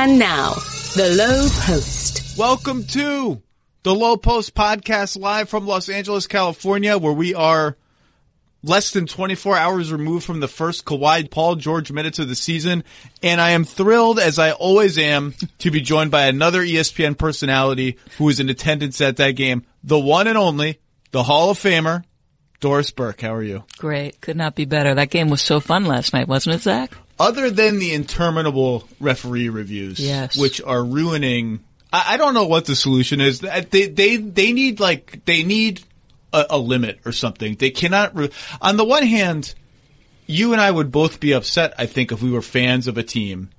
And now, the Lowe Post. Welcome to the Lowe Post podcast live from Los Angeles, California, where we are less than 24 hours removed from the first Kawhi Paul George minutes of the season. And I am thrilled, as I always am, to be joined by another ESPN personality who is in attendance at that game, the one and only, the Hall of Famer, Doris Burke. How are you? Great. Could not be better. That game was so fun last night, wasn't it, Zach? Other than the interminable referee reviews, yes, which are ruining, I don't know what the solution is. They need a limit or something. They cannot. On the one hand, you and I would both be upset, I think, if we were fans of a team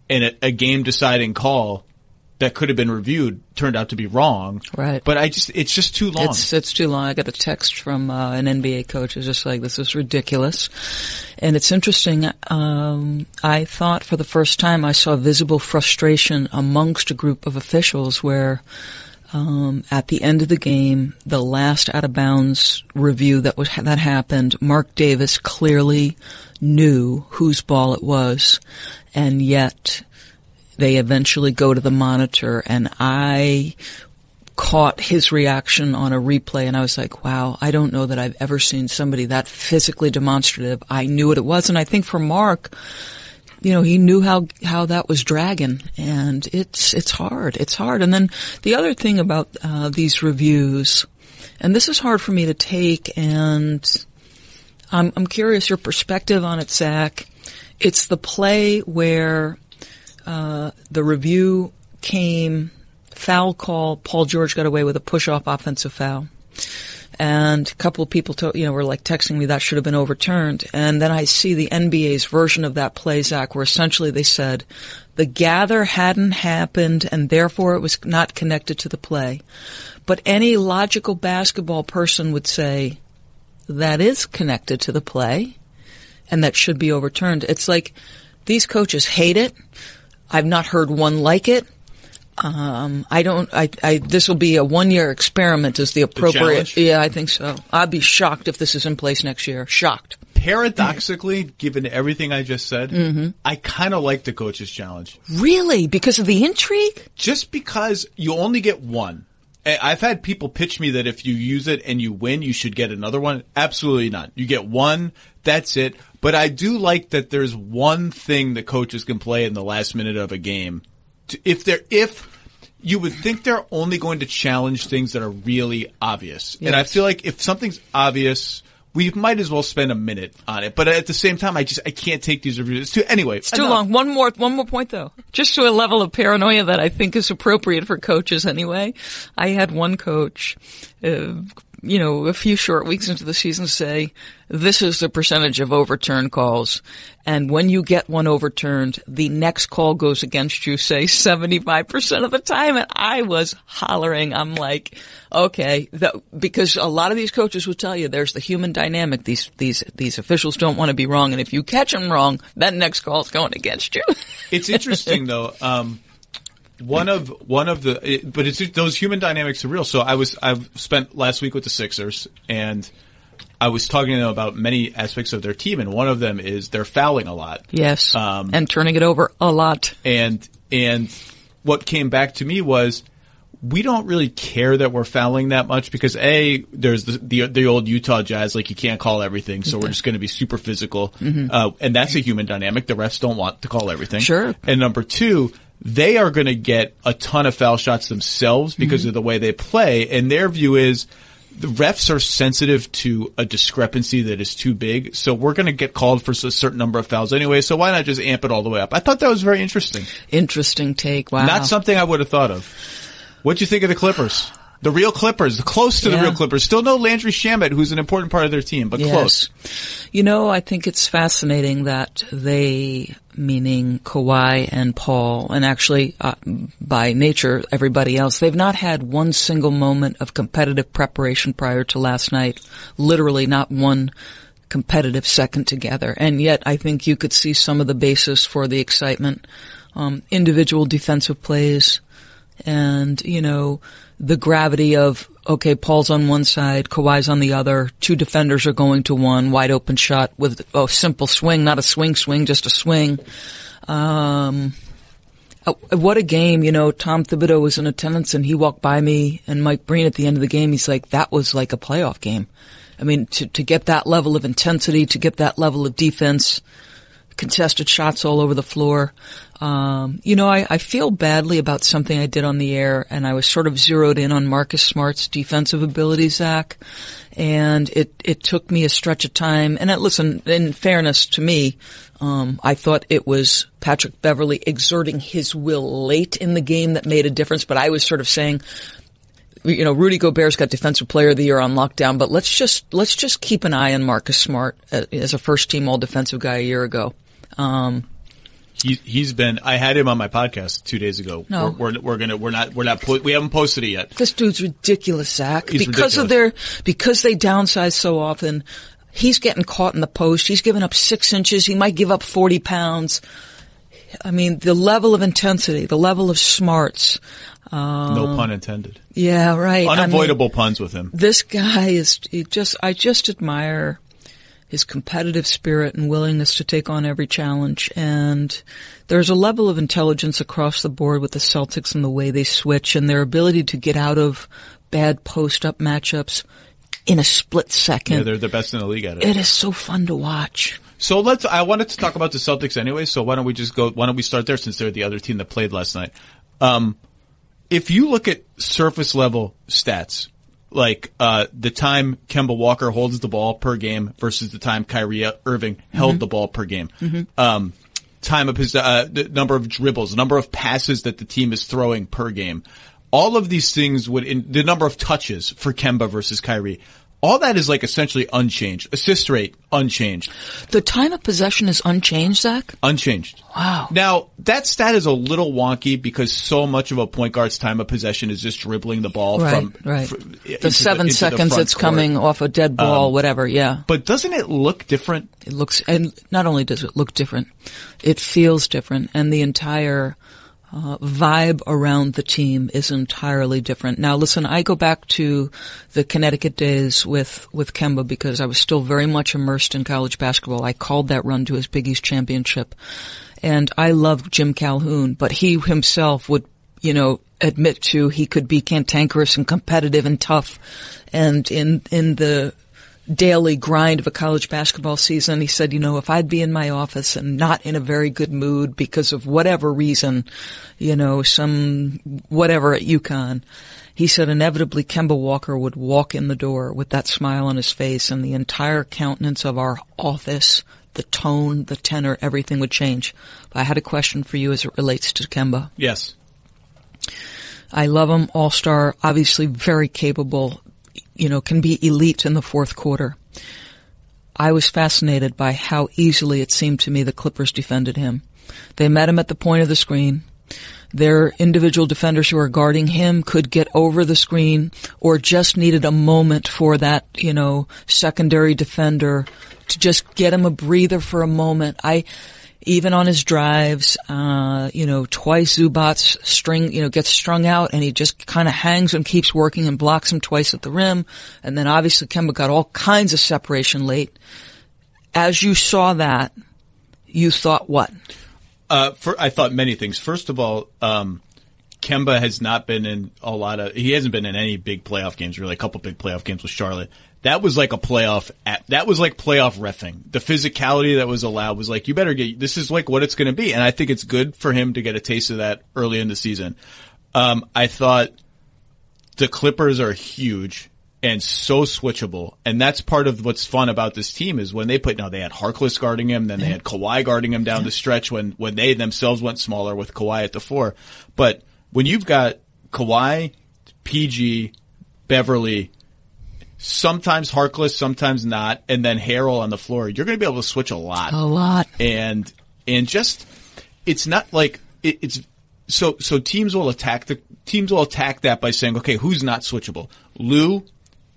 and a game deciding call that could have been reviewed turned out to be wrong. Right. But it's just too long. It's too long. I got a text from an NBA coach who's just like, this is ridiculous. And it's interesting. I thought for the first time I saw visible frustration amongst a group of officials where at the end of the game, the last out of bounds review that happened, Mark Davis clearly knew whose ball it was, and yet they eventually go to the monitor, and I caught his reaction on a replay, and I was like, wow, I don't know that I've ever seen somebody that physically demonstrative. I knew what it was, and I think for Mark, you know, he knew how that was dragging, and it's hard. It's hard. And then the other thing about these reviews, and this is hard for me to take, and I'm curious your perspective on it, Zach. It's the play where the review came, foul call, Paul George got away with a push-off offensive foul. And a couple of people were like texting me that should have been overturned. And then I see the NBA's version of that play, Zach, where essentially they said the gather hadn't happened and therefore it was not connected to the play. But any logical basketball person would say that is connected to the play and that should be overturned. It's like these coaches hate it. I've not heard one like it. This will be a 1-year experiment is the appropriate. Yeah, I think so. I'd be shocked if this is in place next year. Shocked. Paradoxically, given everything I just said, I kind of like the coach's challenge. Really? Because of the intrigue? Just because you only get one. I've had people pitch me that if you use it and you win, you should get another one. Absolutely not. You get one, that's it. But I do like that there's one thing the coaches can play in the last minute of a game. If you would think they're only going to challenge things that are really obvious. Yes. And I feel like if something's obvious, we might as well spend a minute on it. But at the same time, I can't take these reviews. It's too long. One more point though. Just to a level of paranoia that I think is appropriate for coaches anyway. I had one coach, a few short weeks into the season say, this is the percentage of overturned calls. And when you get one overturned, the next call goes against you, say 75% of the time. And I was hollering. I'm like, okay, because a lot of these coaches will tell you there's the human dynamic. These officials don't want to be wrong. And if you catch them wrong, that next call is going against you. It's interesting though. Those human dynamics are real. So I've spent last week with the Sixers and I was talking to them about many aspects of their team, and one of them is they're fouling a lot. Yes. And turning it over a lot. And what came back to me was we don't really care that we're fouling that much because there's the old Utah Jazz, like you can't call everything, so we're just going to be super physical. And that's a human dynamic. The refs don't want to call everything. Sure. And number two, they are going to get a ton of foul shots themselves because of the way they play. And their view is the refs are sensitive to a discrepancy that is too big. So we're going to get called for a certain number of fouls anyway. So why not just amp it all the way up? I thought that was very interesting. Interesting take. Wow. Not something I would have thought of. What'd you think of the Clippers? The real Clippers, close to the real Clippers. Still no Landry Shamet, who's an important part of their team, but close. I think it's fascinating that they, meaning Kawhi and Paul, and actually by nature everybody else, they've not had one single moment of competitive preparation prior to last night. Literally not one competitive second together. And yet I think you could see some of the basis for the excitement. Individual defensive plays and, the gravity of, okay, Paul's on one side, Kawhi's on the other, two defenders are going to one, wide open shot with a simple swing, not a swing, just a swing. What a game. Tom Thibodeau was in attendance and he walked by me and Mike Breen at the end of the game. He's like, that was like a playoff game. I mean, to get that level of intensity, to get that level of defense, contested shots all over the floor. I feel badly about something I did on the air, and I was sort of zeroed in on Marcus Smart's defensive ability, Zach. And it took me a stretch of time. And listen, in fairness to me, I thought it was Patrick Beverley exerting his will late in the game that made a difference. But I was sort of saying, Rudy Gobert's got Defensive Player of the Year on lockdown, but let's just keep an eye on Marcus Smart as a first team all defensive guy a year ago. He's been. I had him on my podcast 2 days ago. No, we haven't posted it yet. This dude's ridiculous, Zach. He's because they downsize so often. He's getting caught in the post. He's giving up 6 inches. He might give up 40 pounds. I mean, the level of intensity, the level of smarts. No pun intended. Yeah, right. Unavoidable puns with him. This guy I just admire his competitive spirit and willingness to take on every challenge. And there's a level of intelligence across the board with the Celtics and the way they switch and their ability to get out of bad post-up matchups in a split second. Yeah, they're the best in the league at it. It is so fun to watch. So I wanted to talk about the Celtics anyway, so why don't we start there since they're the other team that played last night. If you look at surface level stats, like the time Kemba Walker holds the ball per game versus the time Kyrie Irving held the ball per game. Time of his the number of dribbles, the number of passes that the team is throwing per game. All of these things the number of touches for Kemba versus Kyrie. All that is like essentially unchanged. Assist rate, unchanged. The time of possession is unchanged, Zach? Unchanged. Wow. Now, that stat is a little wonky because so much of a point guard's time of possession is just dribbling the ball from the 7 seconds it's coming off a dead ball, whatever, yeah. But doesn't it look different? It looks, and not only does it look different, it feels different, and the entire vibe around the team is entirely different. Now listen, I go back to the Connecticut days with Kemba because I was still very much immersed in college basketball. I called that run to his Big East championship. And I loved Jim Calhoun, but he himself would, admit to he could be cantankerous and competitive and tough. And in the daily grind of a college basketball season, he said, if I'd be in my office and not in a very good mood because of whatever reason, some whatever at UConn, he said inevitably Kemba Walker would walk in the door with that smile on his face and the entire countenance of our office, the tone, the tenor, everything would change. But I had a question for you as it relates to Kemba. Yes. I love him, all-star, obviously very capable, can be elite in the fourth quarter. I was fascinated by how easily it seemed to me the Clippers defended him. They met him at the point of the screen. Their individual defenders who were guarding him could get over the screen or just needed a moment for that, secondary defender to just get him a breather for a moment. Even on his drives, twice Zubac's gets strung out and he just kind of hangs and keeps working and blocks him twice at the rim. And then obviously Kemba got all kinds of separation As you saw that, you thought what? I thought many things. First of all, Kemba has not been in he hasn't been in any big playoff games, really. A couple big playoff games with Charlotte. That was like playoff reffing. The physicality that was allowed was like, you better this is like what it's going to be. And I think it's good for him to get a taste of that early in the season. I thought the Clippers are huge and so switchable. And that's part of what's fun about this team is when they had Harkless guarding him, then they had Kawhi guarding him down the stretch when they themselves went smaller with Kawhi at the 4. But when you've got Kawhi, PG, Beverly, sometimes Harkless, sometimes not, and then Harrell on the floor, you're going to be able to switch a lot. A lot. And just, it's not like, so teams will attack that by saying, okay, who's not switchable? Lowe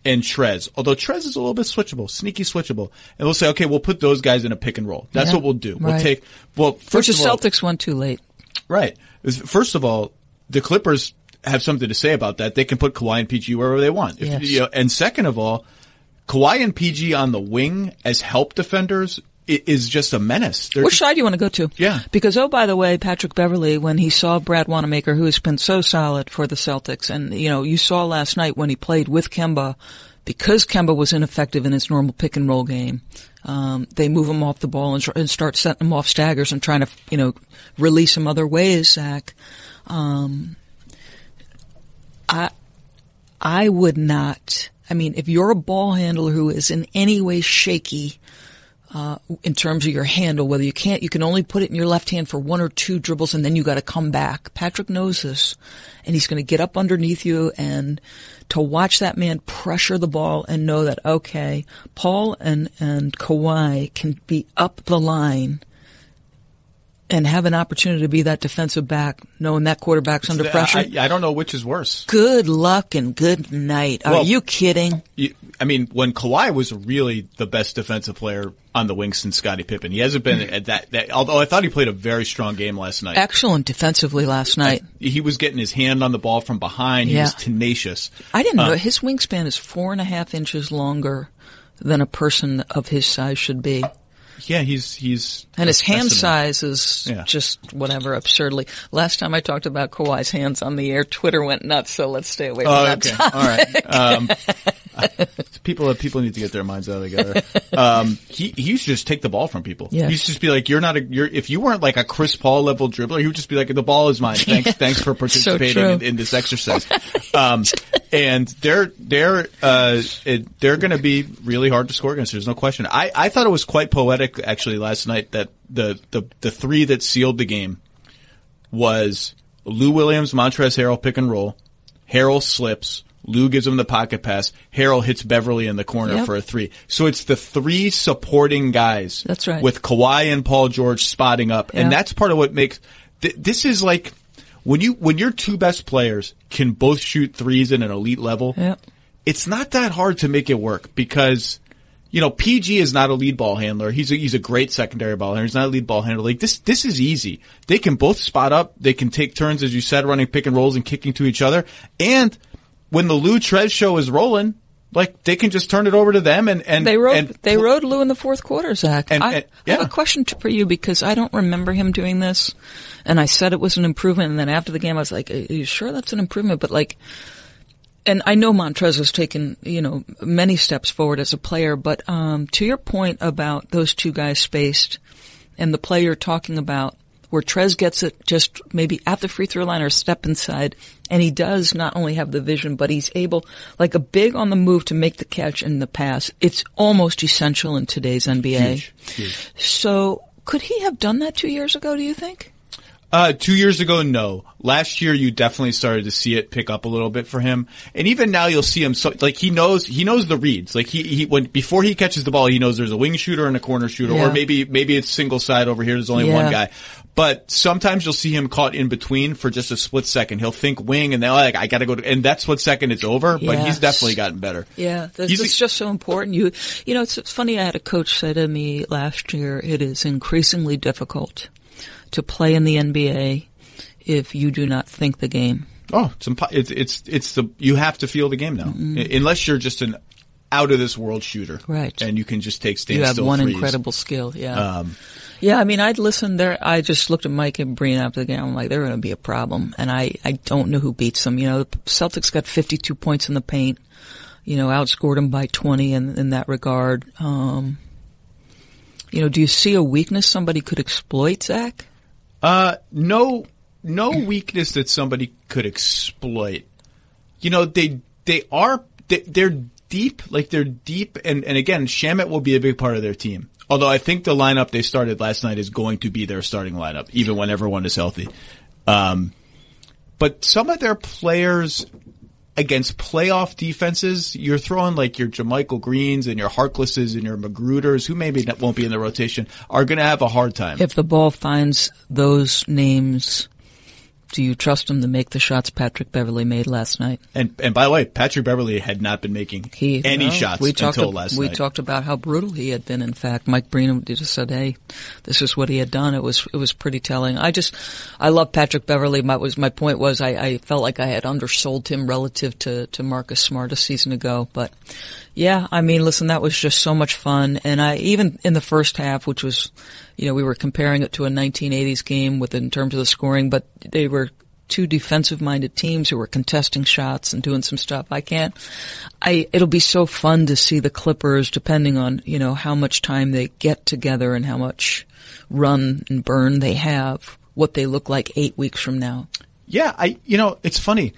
and Trez. Although Trez is a little bit switchable, sneaky switchable. And we'll say, okay, we'll put those guys in a pick and roll. That's what we'll do. Right. First of all, Celtics went too late. Right. First of all, the Clippers have something to say about that. They can put Kawhi and PG wherever they want. Yes. And second of all, Kawhi and PG on the wing as help defenders is just a menace. Which side do you want to go to? Yeah. Because, oh, by the way, Patrick Beverley, when he saw Brad Wanamaker, who has been so solid for the Celtics, and, you saw last night when he played with Kemba, because Kemba was ineffective in his normal pick and roll game, they move him off the ball and start setting him off staggers and trying to, release him other ways, Zach. I would not, if you're a ball handler who is in any way shaky, in terms of your handle, whether you can only put it in your left hand for 1 or 2 dribbles and then you gotta come back. Patrick knows this, and he's gonna get up underneath you, and to watch that man pressure the ball and know that, okay, Paul and Kawhi can be up the line and have an opportunity to be that defensive back, knowing that quarterback's under pressure. I don't know which is worse. Good luck and good night. Are you kidding? When Kawhi was really the best defensive player on the wing since Scottie Pippen, he hasn't been at that. Although I thought he played a very strong game last night. Excellent defensively last night. He was getting his hand on the ball from behind. He was tenacious. I didn't know his wingspan is 4.5 inches longer than a person of his size should be. Yeah, he's and his hand size is just whatever, absurdly. Last time I talked about Kawhi's hands on the air, Twitter went nuts. So let's stay away from that topic. All right. People need to get their minds out together. He used to just take the ball from people. Yes. He used to just be like, if you weren't like a Chris Paul level dribbler, he would just be like, the ball is mine. Thanks for participating in this exercise. And they're going to be really hard to score against. There's no question. I thought it was quite poetic actually last night that the three that sealed the game was Lou Williams, Montrezl Harrell pick and roll. Harrell slips. Lou gives him the pocket pass. Harrell hits Beverly in the corner for a 3. So it's the 3 supporting guys. That's right. With Kawhi and Paul George spotting up. And that's part of what makes this is like when your 2 best players can both shoot threes at an elite level, it's not that hard to make it work because PG is not a lead ball handler. He's a great secondary ball handler. He's not a lead ball handler. Like this is easy. They can both spot up. They can take turns, as you said, running pick and rolls and kicking to each other. And when the Lou Trez show is rolling, like they can just turn it over to them and they rode Lou in the fourth quarter, Zach. I have a question for you because I don't remember him doing this, and I said it was an improvement, and then after the game I was like, "Are you sure that's an improvement?" But and I know Montrez has taken many steps forward as a player, but to your point about those 2 guys spaced, and the play you're talking about, where Trez gets it just maybe at the free throw line or step inside, and he does not only have the vision, but he's able, like a big on the move to make the catch and the pass. It's almost essential in today's NBA. Huge. So could he have done that 2 years ago, do you think? 2 years ago, no. Last year, you definitely started to see it pick up a little bit for him. And even now, you'll see him, he knows the reads. Like before he catches the ball, he knows there's a wing shooter and a corner shooter, or maybe it's single side over here, there's only one guy. But sometimes you'll see him caught in between for just a split second. He'll think wing and then I gotta go and that split second it's over, but he's definitely gotten better. Yeah. It's just so important. It's funny, I had a coach say to me last year, it is increasingly difficult to play in the NBA if you do not think the game. Oh, you have to feel the game now. Unless you're just an out of this world shooter. Right. And you can just take standstill threes. You have one threes. incredible skill. Yeah. I'd listened there. I just looked at Mike and Breen after the game. I'm like, they're going to be a problem. And I don't know who beats them. The Celtics got 52 points in the paint, outscored them by 20 in that regard. Do you see a weakness somebody could exploit, Zach? No weakness that somebody could exploit. They're deep, and again, Shamet will be a big part of their team. Although I think the lineup they started last night is going to be their starting lineup, even when everyone is healthy. But some of their players against playoff defenses, you're throwing like your JaMychal Greens and your Harklesses and your Magruders, who maybe won't be in the rotation, are going to have a hard time. If the ball finds those names do you trust him to make the shots Patrick Beverley made last night? And by the way, Patrick Beverley had not been making any shots until last night. We talked about how brutal he had been. In fact, Mike Breenham just said, "Hey, this is what he had done." It was pretty telling. I love Patrick Beverley. My point was I felt like I had undersold him relative to Marcus Smart a season ago, but. Yeah, I mean, listen, that was just so much fun. And even in the first half, which was, we were comparing it to a 1980s game in terms of the scoring, but they were two defensive-minded teams who were contesting shots and doing some stuff. It'll be so fun to see the Clippers, depending on, how much time they get together and how much run and burn they have, what they look like 8 weeks from now. Yeah, it's funny.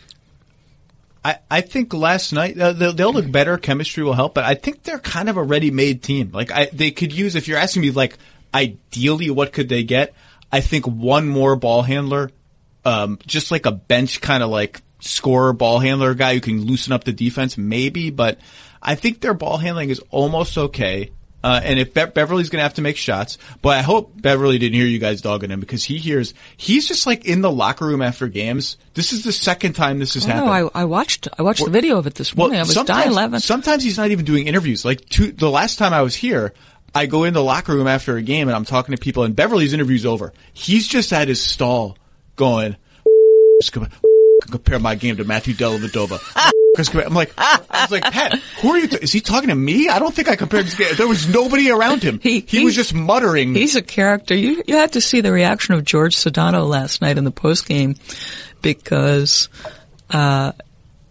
I think last night, they'll look better, chemistry will help, but I think they're kind of a ready-made team. They could use, if you're asking me, ideally what could they get, I think one more ball handler, just like a bench kind of scorer ball handler guy who can loosen up the defense, maybe, but I think their ball handling is almost okay. And if Beverly's going to have to make shots, but I hope Beverly didn't hear you guys dogging him because he's just in the locker room after games. This is the second time this has happened. No, I watched the video of it this morning. I was dying laughing. Sometimes he's not even doing interviews. The last time I was here, I go in the locker room after a game and I'm talking to people and Beverly's interview's over. He's just at his stall going, compare my game to Matthew Dellavedova. I was like, Pat, who are you? Is he talking to me? I don't think I compared this game. There was nobody around him. He was just muttering. He's a character. You had to see the reaction of George Sedano last night in the postgame because,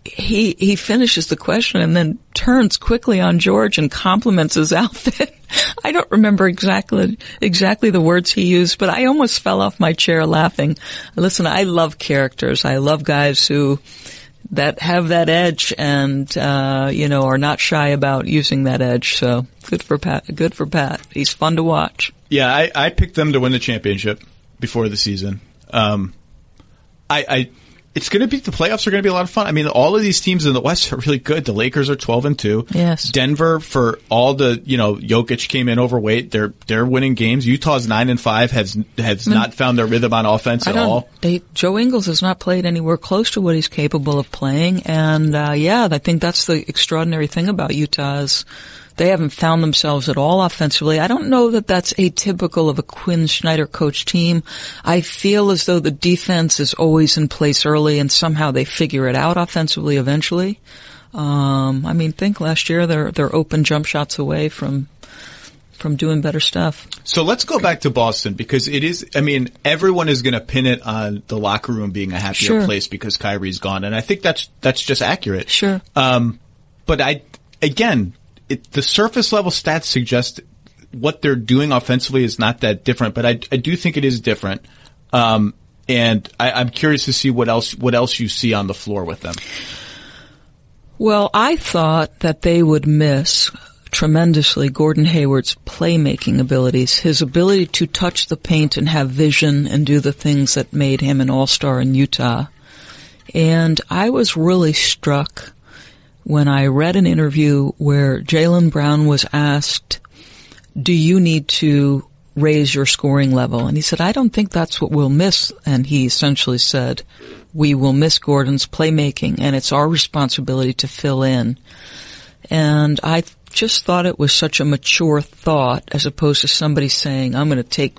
he finishes the question and then turns quickly on George and compliments his outfit. I don't remember exactly the words he used, but I almost fell off my chair laughing. Listen, I love characters. I love guys that have that edge and, are not shy about using that edge. So good for Pat. He's fun to watch. Yeah, I picked them to win the championship before the season. It's going to be, the playoffs are going to be a lot of fun. I mean, all of these teams in the West are really good. The Lakers are 12-2. Yes. Denver, for all the, Jokic came in overweight. They're winning games. Utah's 9-5 has not found their rhythm on offense at all. Joe Ingles has not played anywhere close to what he's capable of playing. And, I think that's the extraordinary thing about Utah is they haven't found themselves at all offensively. I don't know that that's atypical of a Quinn Snyder coach team. I feel as though the defense is always in place early and somehow they figure it out offensively eventually. Think last year they're open jump shots away from doing better stuff. So let's go back to Boston because everyone is going to pin it on the locker room being a happier place because Kyrie's gone. And I think that's just accurate. Sure. But the surface level stats suggest what they're doing offensively is not that different, but I do think it is different. And I'm curious to see what else you see on the floor with them. Well, I thought that they would miss tremendously Gordon Hayward's playmaking abilities, his ability to touch the paint and have vision and do the things that made him an all-star in Utah. And I was really struck when I read an interview where Jaylen Brown was asked, do you need to raise your scoring level? And he said, I don't think that's what we'll miss. And he essentially said, we will miss Gordon's playmaking, and it's our responsibility to fill in. And I just thought it was such a mature thought as opposed to somebody saying, I'm going to take,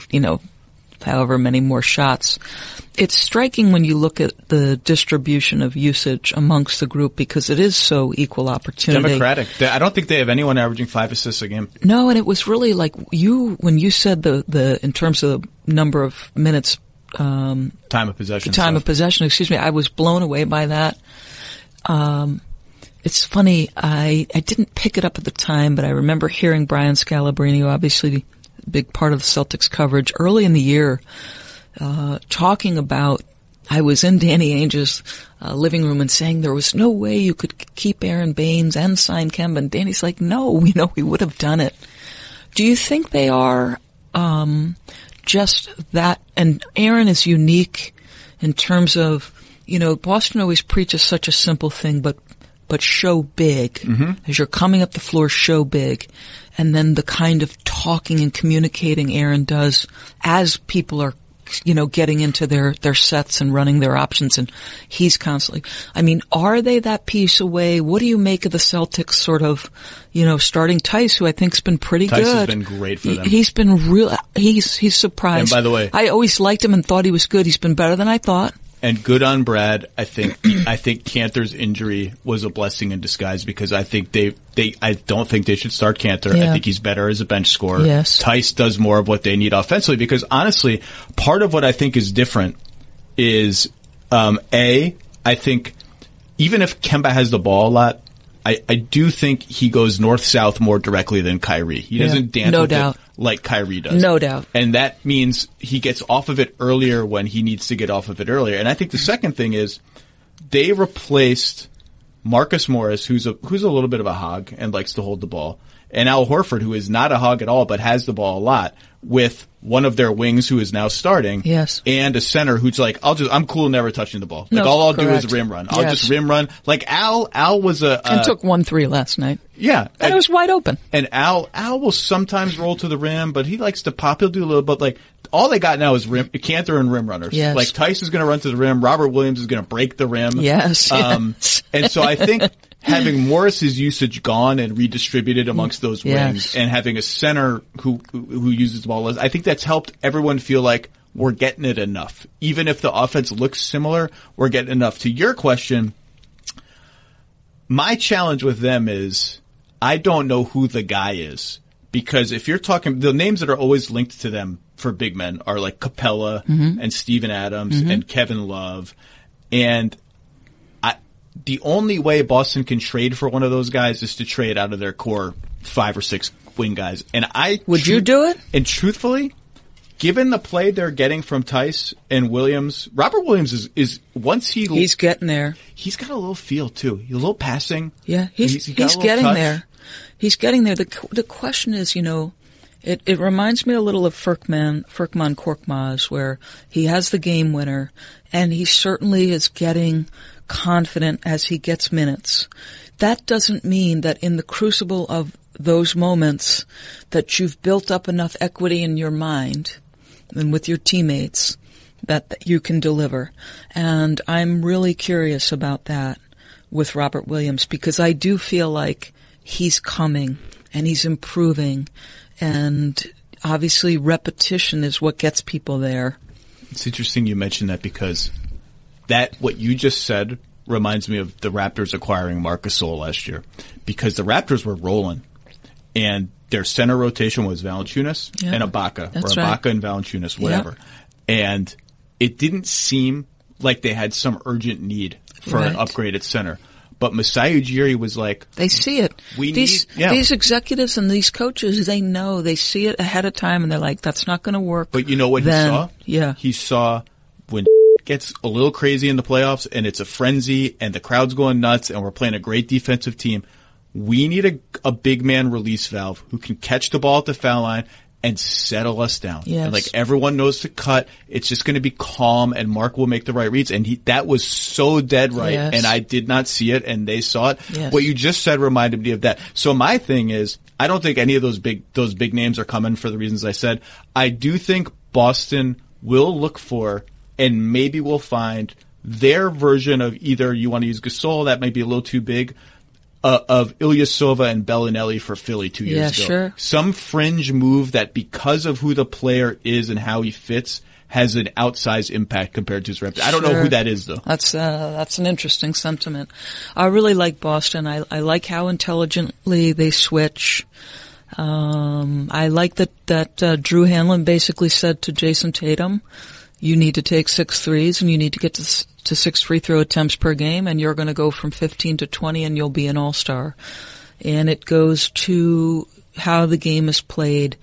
however many more shots. It's striking when you look at the distribution of usage amongst the group because it is so equal opportunity. Democratic. I don't think they have anyone averaging 5 assists a game. No, and it was really like when you said the in terms of the number of minutes, time of possession. I was blown away by that. It's funny, I didn't pick it up at the time, but I remember hearing Brian Scalabrine, obviously a big part of the Celtics coverage, early in the year, talking about, I was in Danny Ainge's living room and saying there was no way you could keep Aaron Baines and sign Kemba. And Danny's like, no, we would have done it. Do you think they are just that? And Aaron is unique in terms of, Boston always preaches such a simple thing, but show big. Mm-hmm. As you're coming up the floor, show big. And then the kind of talking and communicating Aaron does as people are getting into their sets and running their options, and he's constantly, are they that piece away? What do you make of the Celtics sort of, starting Tice, who I think's been pretty good? Tice has been great for them. He's been he's surprised. And by the way, I always liked him and thought he was good. He's been better than I thought. And good on Brad. I think Kanter's injury was a blessing in disguise, because I think I don't think they should start Kanter. Yeah. I think he's better as a bench scorer. Yes. Tice does more of what they need offensively, because honestly, part of what I think is different is, I think even if Kemba has the ball a lot, I do think he goes north-south more directly than Kyrie. He doesn't dance with it like Kyrie does. No doubt. And that means he gets off of it earlier when he needs to get off of it earlier. And I think the second thing is they replaced Marcus Morris, who's a little bit of a hog and likes to hold the ball, and Al Horford, who is not a hog at all but has the ball a lot, with one of their wings who is now starting. Yes. And a center who's like, I'm cool never touching the ball. Like, all I'll do is rim run. I'll just rim run. Like Al was and took 1-3 last night. Yeah. And it was wide open. And Al will sometimes roll to the rim, but he likes to pop. He'll do a little, but like, all they got now is Kanter and rim runners. Yes. Like Tice is going to run to the rim. Robert Williams is going to break the rim. Yes. And so I think having Morris's usage gone and redistributed amongst those wings, and having a center who uses the ball less, I think that's helped everyone feel like we're getting it enough. Even if the offense looks similar, we're getting enough. To your question, my challenge with them is I don't know who the guy is, because if you're talking, the names that are always linked to them for big men are like Capella and Steven Adams and Kevin Love. And the only way Boston can trade for one of those guys is to trade out of their core 5 or 6 wing guys. And would you do it? And truthfully, given the play they're getting from Tice and Williams, Robert Williams is once he's getting there. He's got a little feel too. He's a little passing. Yeah, he's getting touch there. He's getting there. The question is, it reminds me a little of Furkman Korkmaz, where he has the game winner, and he certainly is getting confident as he gets minutes. That doesn't mean that in the crucible of those moments that you've built up enough equity in your mind and with your teammates that you can deliver. And I'm really curious about that with Robert Williams, because I do feel like he's coming and he's improving, and obviously repetition is what gets people there. It's interesting you mentioned that, because what you just said reminds me of the Raptors acquiring Marc Gasol last year, because the Raptors were rolling and their center rotation was Valanciunas and Ibaka, or Ibaka and Valanciunas, whatever. Yeah. And it didn't seem like they had some urgent need for an upgraded center. But Masai Ujiri was like, they see it. These executives and these coaches, they know, they see it ahead of time, and they're like, that's not going to work. But you know what he saw? Yeah. He saw when gets a little crazy in the playoffs and it's a frenzy and the crowd's going nuts and we're playing a great defensive team, we need a big man release valve who can catch the ball at the foul line and settle us down. Yes. And like, everyone knows to cut. It's just going to be calm, and Mark will make the right reads. And that was so dead right. Yes. And I did not see it, and they saw it. Yes. What you just said reminded me of that. So my thing is, I don't think any of those big names are coming for the reasons I said. I do think Boston will look for, and maybe we'll find, their version of either you want to use Gasol, that might be a little too big, of Ilyasova and Bellinelli for Philly 2 years ago. Sure. Some fringe move that, because of who the player is and how he fits, has an outsized impact compared to his rep. I don't know who that is, though. That's an interesting sentiment. I really like Boston. I like how intelligently they switch. I like that Drew Hanlon basically said to Jason Tatum, you need to take 6 threes and you need to get to 6 free throw attempts per game, and you're going to go from 15 to 20 and you'll be an all-star. And it goes to how the game is played.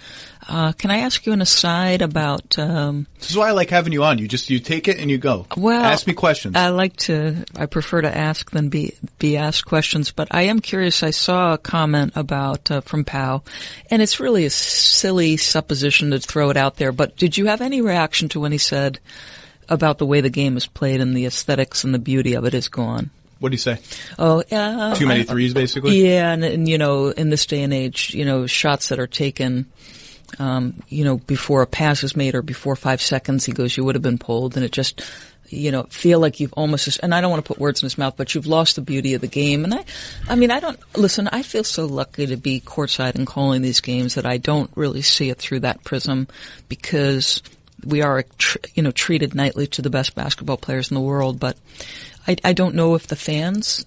Can I ask you an aside about, this is why I like having you on. You take it and you go. Well, ask me questions. I prefer to ask than be asked questions, but I am curious. I saw a comment about, from Pau, and it's really a silly supposition to throw it out there, but did you have any reaction to when he said about the way the game is played and the aesthetics and the beauty of it is gone? What did he say? Too many threes, basically? Yeah, and in this day and age, shots that are taken, before a pass is made or before 5 seconds, he goes, you would have been pulled. And it just, feel like you've almost, and I don't want to put words in his mouth, but you've lost the beauty of the game. And I feel so lucky to be courtside and calling these games that I don't really see it through that prism, because we are, treated nightly to the best basketball players in the world, but I don't know if the fans,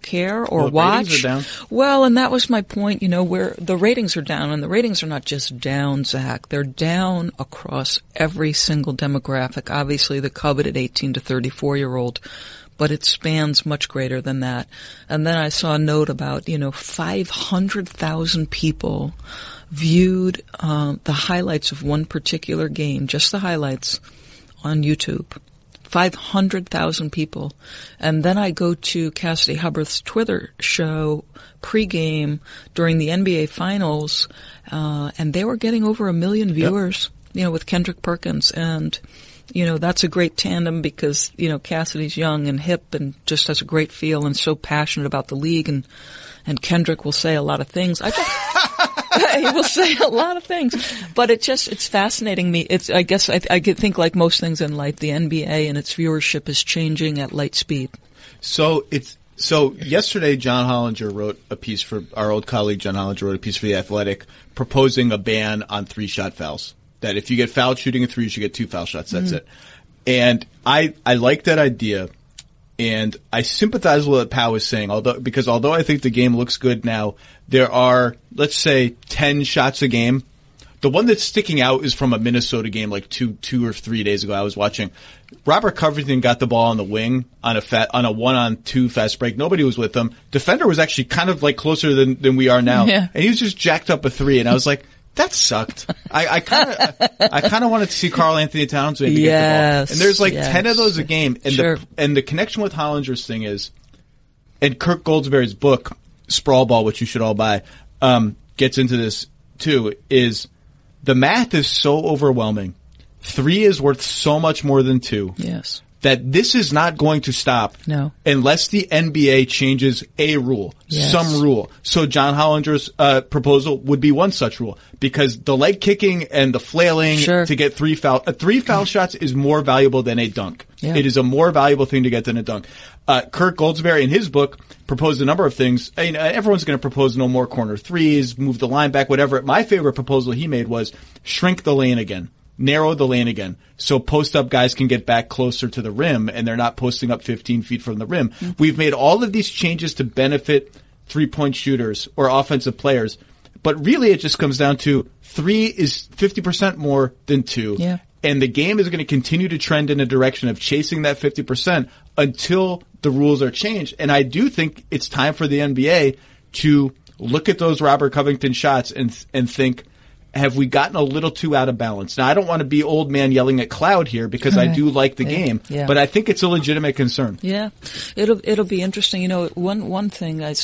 care or watch. Ratings are down. Well, and that was my point, where the ratings are down, and the ratings are not just down, Zach. They're down across every single demographic. Obviously, the coveted 18 to 34-year-old, but it spans much greater than that. And then I saw a note about, 500,000 people viewed the highlights of one particular game, just the highlights, on YouTube. 500,000 people. And then I go to Cassidy Hubbarth's Twitter show pregame during the NBA Finals, and they were getting over 1 million viewers, with Kendrick Perkins. And, that's a great tandem because, Cassidy's young and hip and just has a great feel and so passionate about the league. And Kendrick will say a lot of things. He will say a lot of things, but it's fascinating me. I guess I think like most things in life, the NBA and its viewership is changing at light speed. So yesterday, John Hollinger wrote a piece for our old colleague. John Hollinger wrote a piece for The Athletic proposing a ban on 3-shot fouls. That if you get fouled shooting a three, you should get 2 foul shots. That's it. And I like that idea. And I sympathize with what Pau is saying, although I think the game looks good now, there are, let's say, 10 shots a game. The one that's sticking out is from a Minnesota game like two or 3 days ago I was watching. Robert Covington got the ball on the wing on a 1-on-2 fast break. Nobody was with him. Defender was actually kind of like closer than we are now. Yeah. And he was just jacked up a 3, and I was like, that sucked. I kind of wanted to see Karl Anthony Towns maybe get the ball. And there's like 10 of those a game. And the connection with Hollinger's thing is, and Kirk Goldsberry's book, Sprawl Ball, which you should all buy, gets into this too, is the math is so overwhelming. 3 is worth so much more than 2. Yes. That this is not going to stop unless the NBA changes a rule, some rule. So John Hollinger's proposal would be one such rule, because the leg kicking and the flailing to get 3 foul shots is more valuable than a dunk. Yeah. It is a more valuable thing to get than a dunk. Kirk Goldsberry in his book proposed a number of things. Everyone's going to propose no more corner threes, move the line back, whatever. My favorite proposal he made was shrink the lane again. Narrow the lane again, so post-up guys can get back closer to the rim, and they're not posting up 15 feet from the rim. Mm-hmm. We've made all of these changes to benefit three-point shooters or offensive players, but really it just comes down to 3 is 50% more than 2, and the game is going to continue to trend in a direction of chasing that 50% until the rules are changed. And I do think it's time for the NBA to look at those Robert Covington shots and think, have we gotten a little too out of balance? Now, I don't want to be old man yelling at cloud here, because I do like the game, but I think it's a legitimate concern. Yeah, it'll be interesting. One thing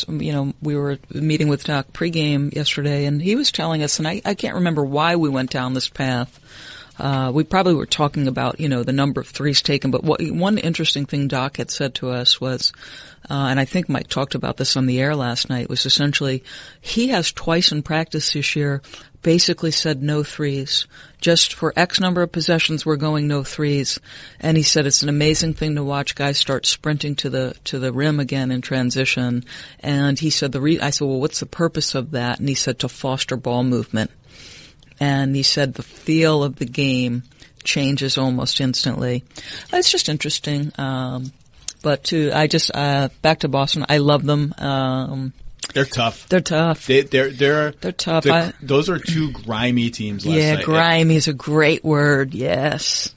we were meeting with Doc pregame yesterday, and he was telling us, and I can't remember why we went down this path. We probably were talking about the number of threes taken, but one interesting thing Doc had said to us was, and I think Mike talked about this on the air last night, was essentially he has twice in practice this year basically said no threes. Just for X number of possessions, we're going no threes. And he said it's an amazing thing to watch guys start sprinting to the rim again in transition. And he said I said, well, what's the purpose of that? And he said to foster ball movement. And he said the feel of the game changes almost instantly. It's just interesting. But back to Boston. I love them. They're tough. They're tough. They're tough. Those are 2 grimy teams last night. Yeah, grimy is a great word. Yes.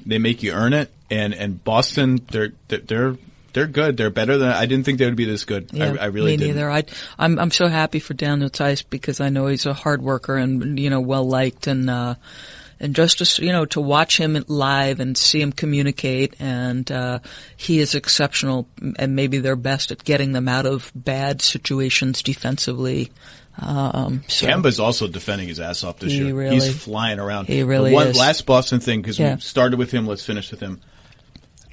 They make you earn it, and Boston, they're good. They're better than I didn't think they would be this good. Yeah, I really didn't. Me neither. I'm so happy for Daniel Theis, because I know he's a hard worker and well liked, and just to watch him live and see him communicate, and he is exceptional, and maybe they're best at getting them out of bad situations defensively. Kemba's also defending his ass off this year. Really, he's flying around. He really is. Last Boston thing, because we started with him, let's finish with him.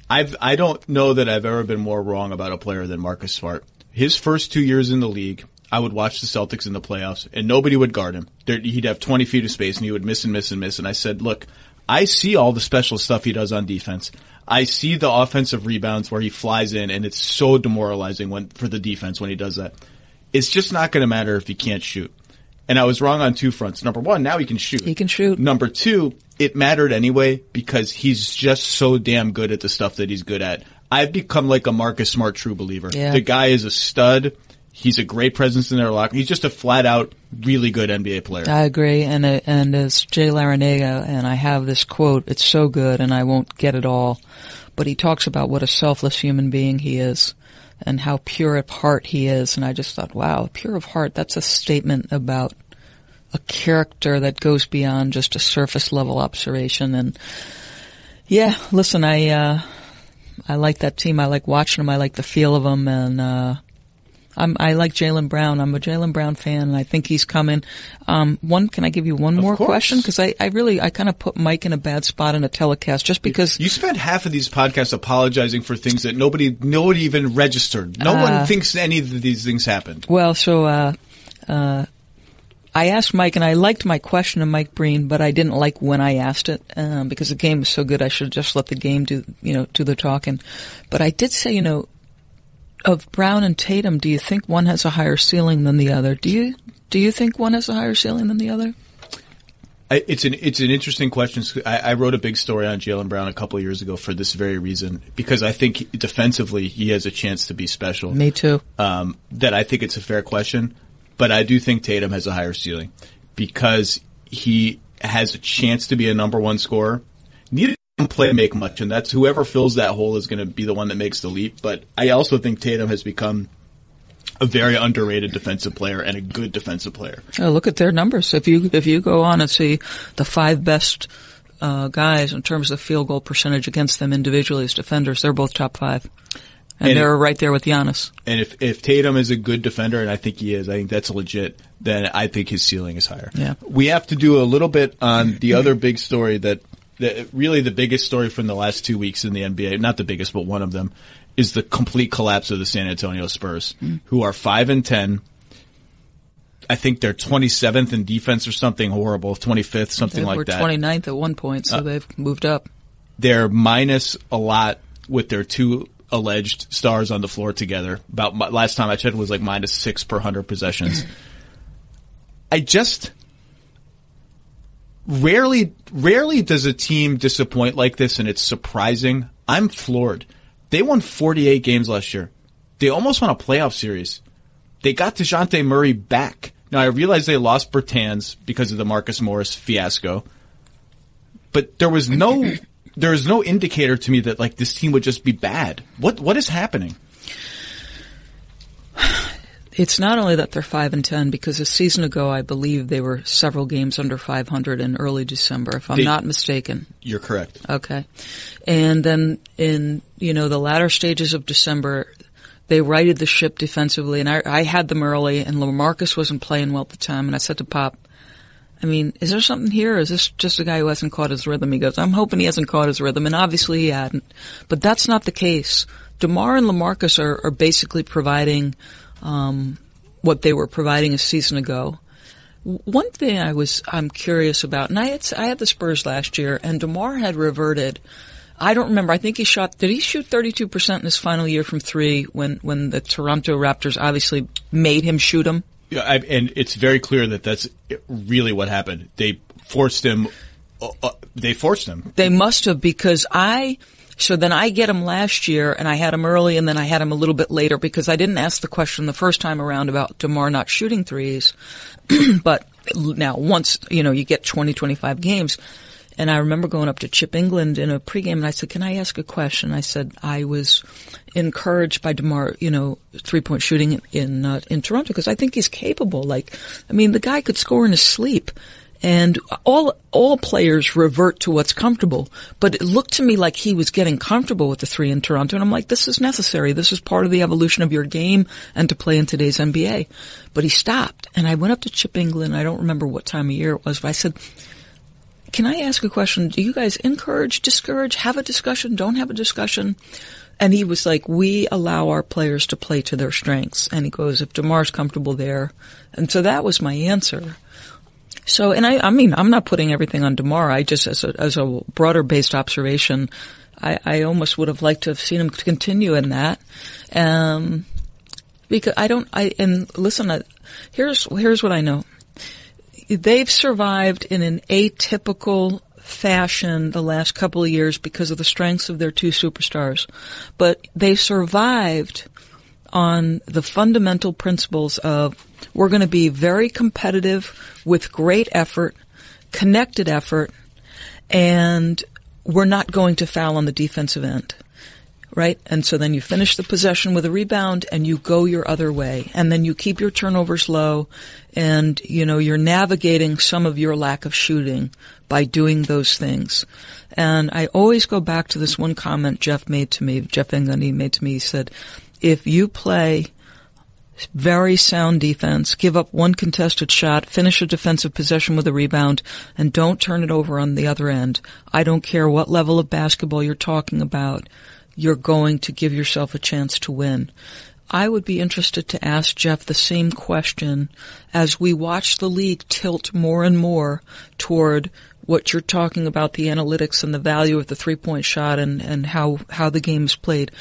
I don't know that I've ever been more wrong about a player than Marcus Smart. His first 2 years in the league, I would watch the Celtics in the playoffs, and nobody would guard him. He'd have 20 feet of space, and he would miss and miss and miss. And I said, look, I see all the special stuff he does on defense. I see the offensive rebounds where he flies in, and it's so demoralizing for the defense when he does that. It's just not going to matter if he can't shoot. And I was wrong on two fronts. Number one, now he can shoot. He can shoot. Number two, it mattered anyway because he's just so damn good at the stuff that he's good at. I've become like a Marcus Smart true believer. Yeah. The guy is a stud. He's a great presence in their locker. He's just a flat-out, really good NBA player. I agree. And as Jay Larinaga, and I have this quote, it's so good, and I won't get it all, but he talks about what a selfless human being he is and how pure of heart he is. And I just thought, wow, pure of heart, that's a statement about a character that goes beyond just a surface-level observation. And, yeah, listen, I like that team. I like watching them. I like the feel of them. And I like Jaylen Brown. I'm a Jaylen Brown fan, and I think he's coming. Can I give you one more question? Because I kind of put Mike in a bad spot in a telecast just because. You spent half of these podcasts apologizing for things that nobody even registered. No one thinks any of these things happened. Well, so, I asked Mike, and I liked my question to Mike Breen, but I didn't like when I asked it, because the game was so good I should have just let the game do the talking. But I did say, of Brown and Tatum, do you think one has a higher ceiling than the other? Do you think one has a higher ceiling than the other? It's an interesting question. I wrote a big story on Jaylen Brown a couple of years ago for this very reason, because I think defensively he has a chance to be special. Me too. That I think it's a fair question, but I do think Tatum has a higher ceiling because he has a chance to be a number one scorer. Neither play make much, and that's whoever fills that hole is going to be the one that makes the leap. But I also think Tatum has become a very underrated defensive player and a good defensive player. Oh, look at their numbers. If you go on and see the 5 best guys in terms of field goal percentage against them individually as defenders, they're both top 5. And they're right there with Giannis. And if Tatum is a good defender, and I think he is, I think that's legit, then I think his ceiling is higher. Yeah. We have to do a little bit on the other big story really the biggest story from the last 2 weeks in the NBA, not the biggest, but one of them, is the complete collapse of the San Antonio Spurs, who are 5-10. I think they're 27th in defense or something horrible, 25th, something like that. They were 29th at one point, so they've moved up. They're minus a lot with their 2 alleged stars on the floor together. Last time I checked, it was like minus 6 per 100 possessions. Rarely does a team disappoint like this, and it's surprising. I'm floored. They won 48 games last year. They almost won a playoff series. They got DeJounte Murray back. Now, I realize they lost Bertans because of the Marcus Morris fiasco, but there was no indicator to me that like this team would just be bad. What is happening? It's not only that they're 5-10, because a season ago, I believe they were several games under 500 in early December, if I'm not mistaken. You're correct. Okay. And then in, the latter stages of December, they righted the ship defensively, and I had them early, and LaMarcus wasn't playing well at the time, and I said to Pop, is there something here, or is this just a guy who hasn't caught his rhythm? He goes, I'm hoping he hasn't caught his rhythm, and obviously he hadn't. But that's not the case. DeMar and LaMarcus are basically providing what they were providing a season ago. One thing I'm curious about, and I had the Spurs last year, and DeMar had reverted. I don't remember. I think did he shoot 32% in his final year from 3 when the Toronto Raptors obviously made him shoot them? Yeah, and it's very clear that that's really what happened. They forced him. They must have, because so then I get him last year, and I had him early, and then I had him a little bit later because I didn't ask the question the first time around about DeMar not shooting threes. But now once, you get 20, 25 games. And I remember going up to Chip England in a pregame, and I said, can I ask a question? I said, I was encouraged by DeMar, 3-point shooting in Toronto because I think he's capable. The guy could score in his sleep. And all players revert to what's comfortable. But it looked to me like he was getting comfortable with the 3 in Toronto. And I'm like, this is necessary. This is part of the evolution of your game and to play in today's NBA. But he stopped. And I went up to Chip England. I don't remember what time of year it was, but I said, can I ask a question? Do you guys encourage, discourage, have a discussion, don't have a discussion? And he was like, we allow our players to play to their strengths. And he goes, if DeMar's comfortable there. And so that was my answer. So, and I mean, I'm not putting everything on DeMar. I just, as a broader based observation, I almost would have liked to have seen him continue in that. Because here's what I know. They've survived in an atypical fashion the last couple of years because of the strengths of their two superstars. But they survived on the fundamental principles of we're going to be very competitive with great effort, connected effort, and we're not going to foul on the defensive end. Right? And so then you finish the possession with a rebound and you go your other way. And then you keep your turnovers low and, you're navigating some of your lack of shooting by doing those things. And I always go back to this one comment Jeff Van Gundy made to me. He said, if you play very sound defense, give up one contested shot, finish a defensive possession with a rebound, and don't turn it over on the other end, I don't care what level of basketball you're talking about, you're going to give yourself a chance to win. I would be interested to ask Jeff the same question as we watch the league tilt more and more toward what you're talking about, the analytics and the value of the three-point shot and how the game is played.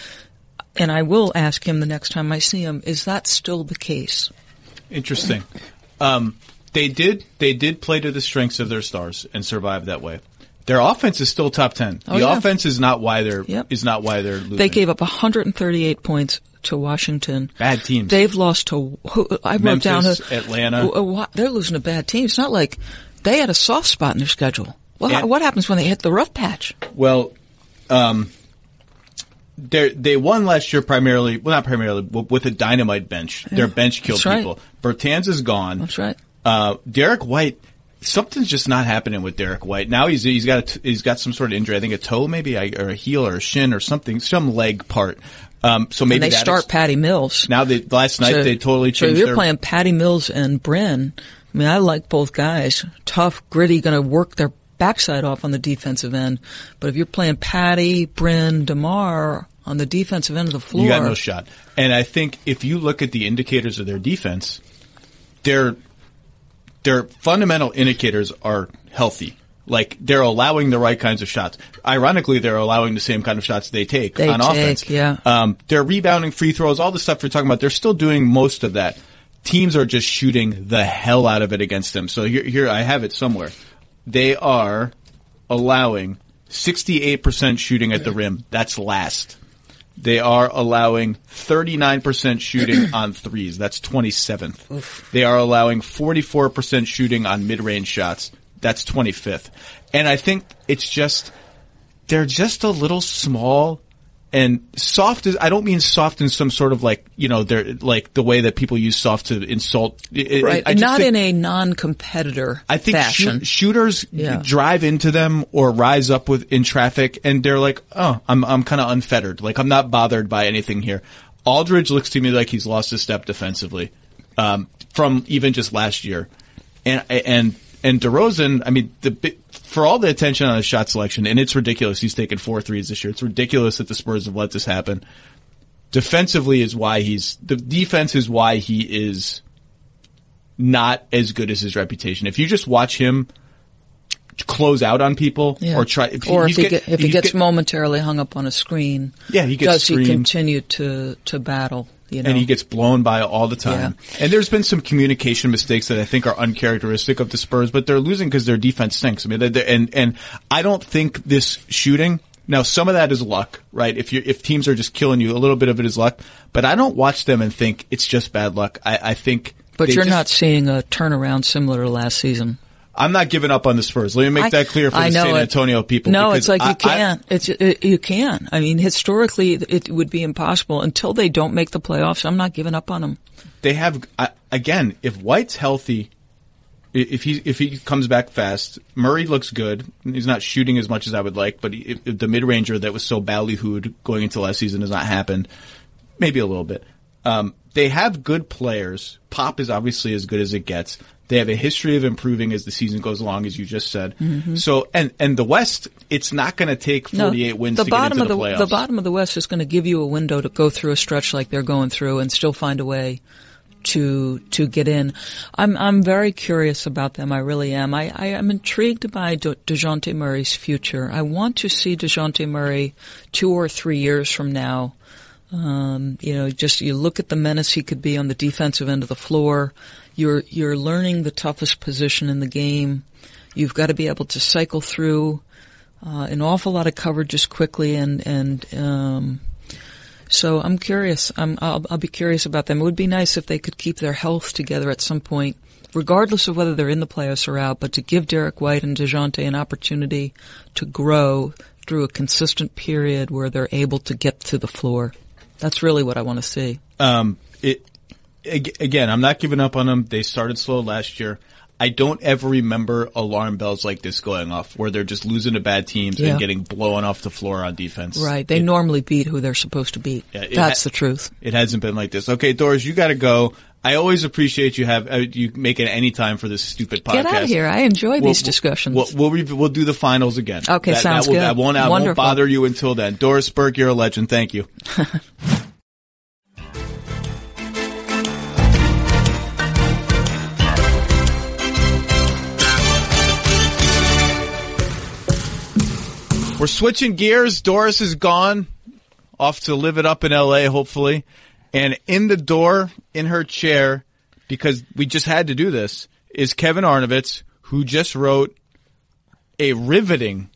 And I will ask him the next time I see him, is that still the case? Interesting. They did play to the strengths of their stars and survive that way. Their offense is still top 10. The offense is not why they're losing. They gave up 138 points to Washington. Bad teams. They've lost to Memphis, Atlanta. They're losing to bad teams. It's not like they had a soft spot in their schedule. What happens when they hit the rough patch? Well, they won last year not primarily, with a dynamite bench. Their bench killed people. Bertans is gone. That's right. Derek White. Something's just not happening with Derek White. Now he's got some sort of injury. I think a toe maybe, or a heel or a shin or something, some leg part. So maybe and they start Patty Mills. Now last night they totally changed. So you're playing Patty Mills and Bryn. I mean, I like both guys. Tough, gritty, going to work their backside off on the defensive end. But if you're playing Patty, Bryn, DeMar on the defensive end of the floor, you got no shot. And I think if you look at the indicators of their defense, their fundamental indicators are healthy. Like, they're allowing the right kinds of shots. Ironically, they're allowing the same kind of shots they take on offense. Yeah. They're rebounding, free throws, all the stuff you're talking about. They're still doing most of that. Teams are just shooting the hell out of it against them. So here I have it somewhere. They are allowing 68% shooting at the rim. That's last. They are allowing 39% shooting on threes. That's 27th. Oof. They are allowing 44% shooting on mid-range shots. That's 25th. And I think they're just a little small and soft. I don't mean soft in some sort of they're like the way that people use soft to insult. Right. Not in a non-competitor I think fashion. Shooters drive into them or rise up in traffic and they're like, oh, I'm kind of unfettered. Like, I'm not bothered by anything here. Aldridge looks to me like he's lost a step defensively, from even just last year. And DeRozan, I mean, for all the attention on his shot selection, and it's ridiculous he's taken 4 threes this year. It's ridiculous that the Spurs have let this happen. Defensively the defense is why he is not as good as his reputation. If you just watch him close out on people or try, if he gets momentarily hung up on a screen, he gets screened. He continue to battle? And he gets blown by all the time. Yeah. And there's been some communication mistakes that I think are uncharacteristic of the Spurs, but they're losing because their defense stinks. I mean, and I don't think this shooting. Now, some of that is luck, right? If teams are just killing you, a little bit of it is luck. But I don't watch them and think it's just bad luck. I think. But you're not seeing a turnaround similar to last season. I'm not giving up on the Spurs. Let me make that clear for the San Antonio people. No, it's like you can't. You can. I mean, historically, it would be impossible until they don't make the playoffs. I'm not giving up on them. They have again. If White's healthy, if he comes back fast, Murray looks good. He's not shooting as much as I would like, but if the mid ranger that was so ballyhooed going into last season has not happened, maybe a little bit. They have good players. Pop is obviously as good as it gets. They have a history of improving as the season goes along, as you just said. Mm-hmm. So, and the West, it's not going to take 48 wins to get into the playoffs. The bottom of the West is going to give you a window to go through a stretch like they're going through and still find a way to get in. I'm very curious about them. I really am. I am intrigued by DeJounte Murray's future. I want to see DeJounte Murray 2 or 3 years from now. You look at the menace he could be on the defensive end of the floor. You're learning the toughest position in the game. You've got to be able to cycle through an awful lot of coverages quickly, so I'm curious. I'll be curious about them. It would be nice if they could keep their health together at some point, regardless of whether they're in the playoffs or out. But to give Derek White and DeJounte an opportunity to grow through a consistent period where they're able to get to the floor. That's really what I want to see. Again, I'm not giving up on them. They started slow last year. I don't ever remember alarm bells like this going off where they're just losing to bad teams and getting blown off the floor on defense. Right. They normally beat who they're supposed to beat. Yeah, that's the truth. It hasn't been like this. Okay, Doris, you got to go. I always appreciate you making any time for this stupid podcast. Get out of here. I enjoy these discussions. We'll do the finals again. Okay, sounds good. I won't bother you until then. Doris Burke, you're a legend. Thank you. We're switching gears. Doris is gone, off to live it up in L.A., hopefully. And in the door, in her chair, because we just had to do this, is Kevin Arnovitz, who just wrote a riveting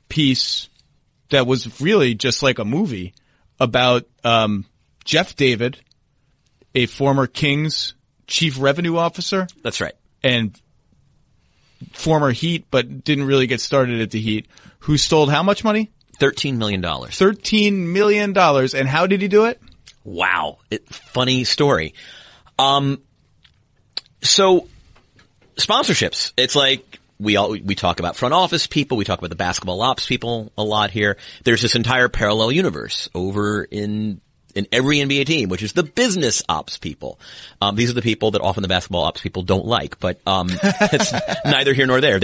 piece that was really just like a movie about Jeff David, a former Kings chief revenue officer. That's right. And former Heat, but didn't really get started at the Heat, who stole how much money? $13 million. $13 million. And how did he do it? Wow. Funny story. So sponsorships, it's like we talk about front office people. We talk about the basketball ops people a lot here. There's this entire parallel universe over in every NBA team, which is the business ops people. These are the people that often the basketball ops people don't like, but it's neither here nor there.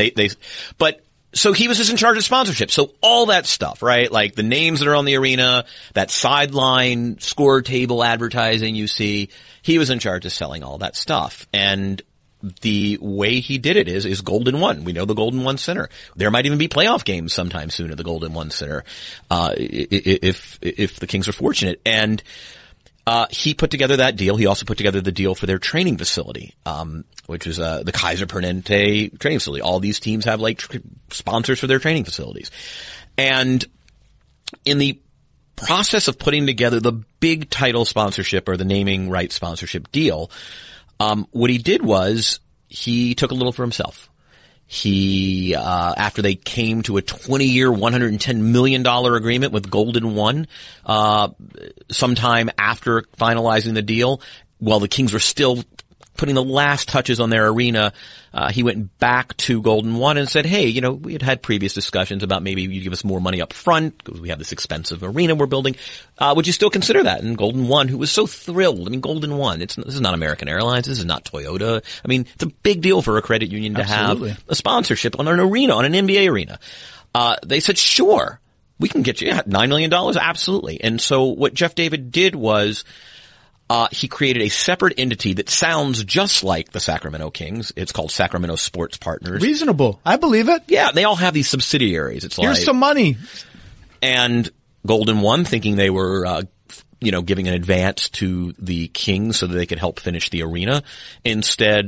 So he was just in charge of sponsorship. So all that stuff, right? Like the names that are on the arena, that sideline score table advertising you see, he was in charge of selling all that stuff. And the way he did it is Golden One. We know the Golden One Center. There might even be playoff games sometime soon at the Golden One Center, if the Kings are fortunate. And he put together that deal. He also put together the deal for their training facility, which is the Kaiser Permanente training facility. All these teams have like sponsors for their training facilities. And in the process of putting together the big title sponsorship or the naming rights sponsorship deal, what he did was he took a little for himself. He, after they came to a 20-year, $110 million agreement with Golden One, sometime after finalizing the deal, while the Kings were still putting the last touches on their arena, he went back to Golden One and said, hey, we had previous discussions about maybe you give us more money up front because we have this expensive arena we're building. Would you still consider that? And Golden One, who was so thrilled. I mean, Golden One, this is not American Airlines. This is not Toyota. I mean, it's a big deal for a credit union to have a sponsorship on an arena, on an NBA arena. They said, sure, we can get you $9 million. Absolutely. And so what Jeff David did was, he created a separate entity that sounds just like the Sacramento Kings. It's called Sacramento Sports Partners. Reasonable. I believe it. Yeah, they all have these subsidiaries. It's Here's some money. And Golden One, thinking they were, giving an advance to the Kings so that they could help finish the arena, instead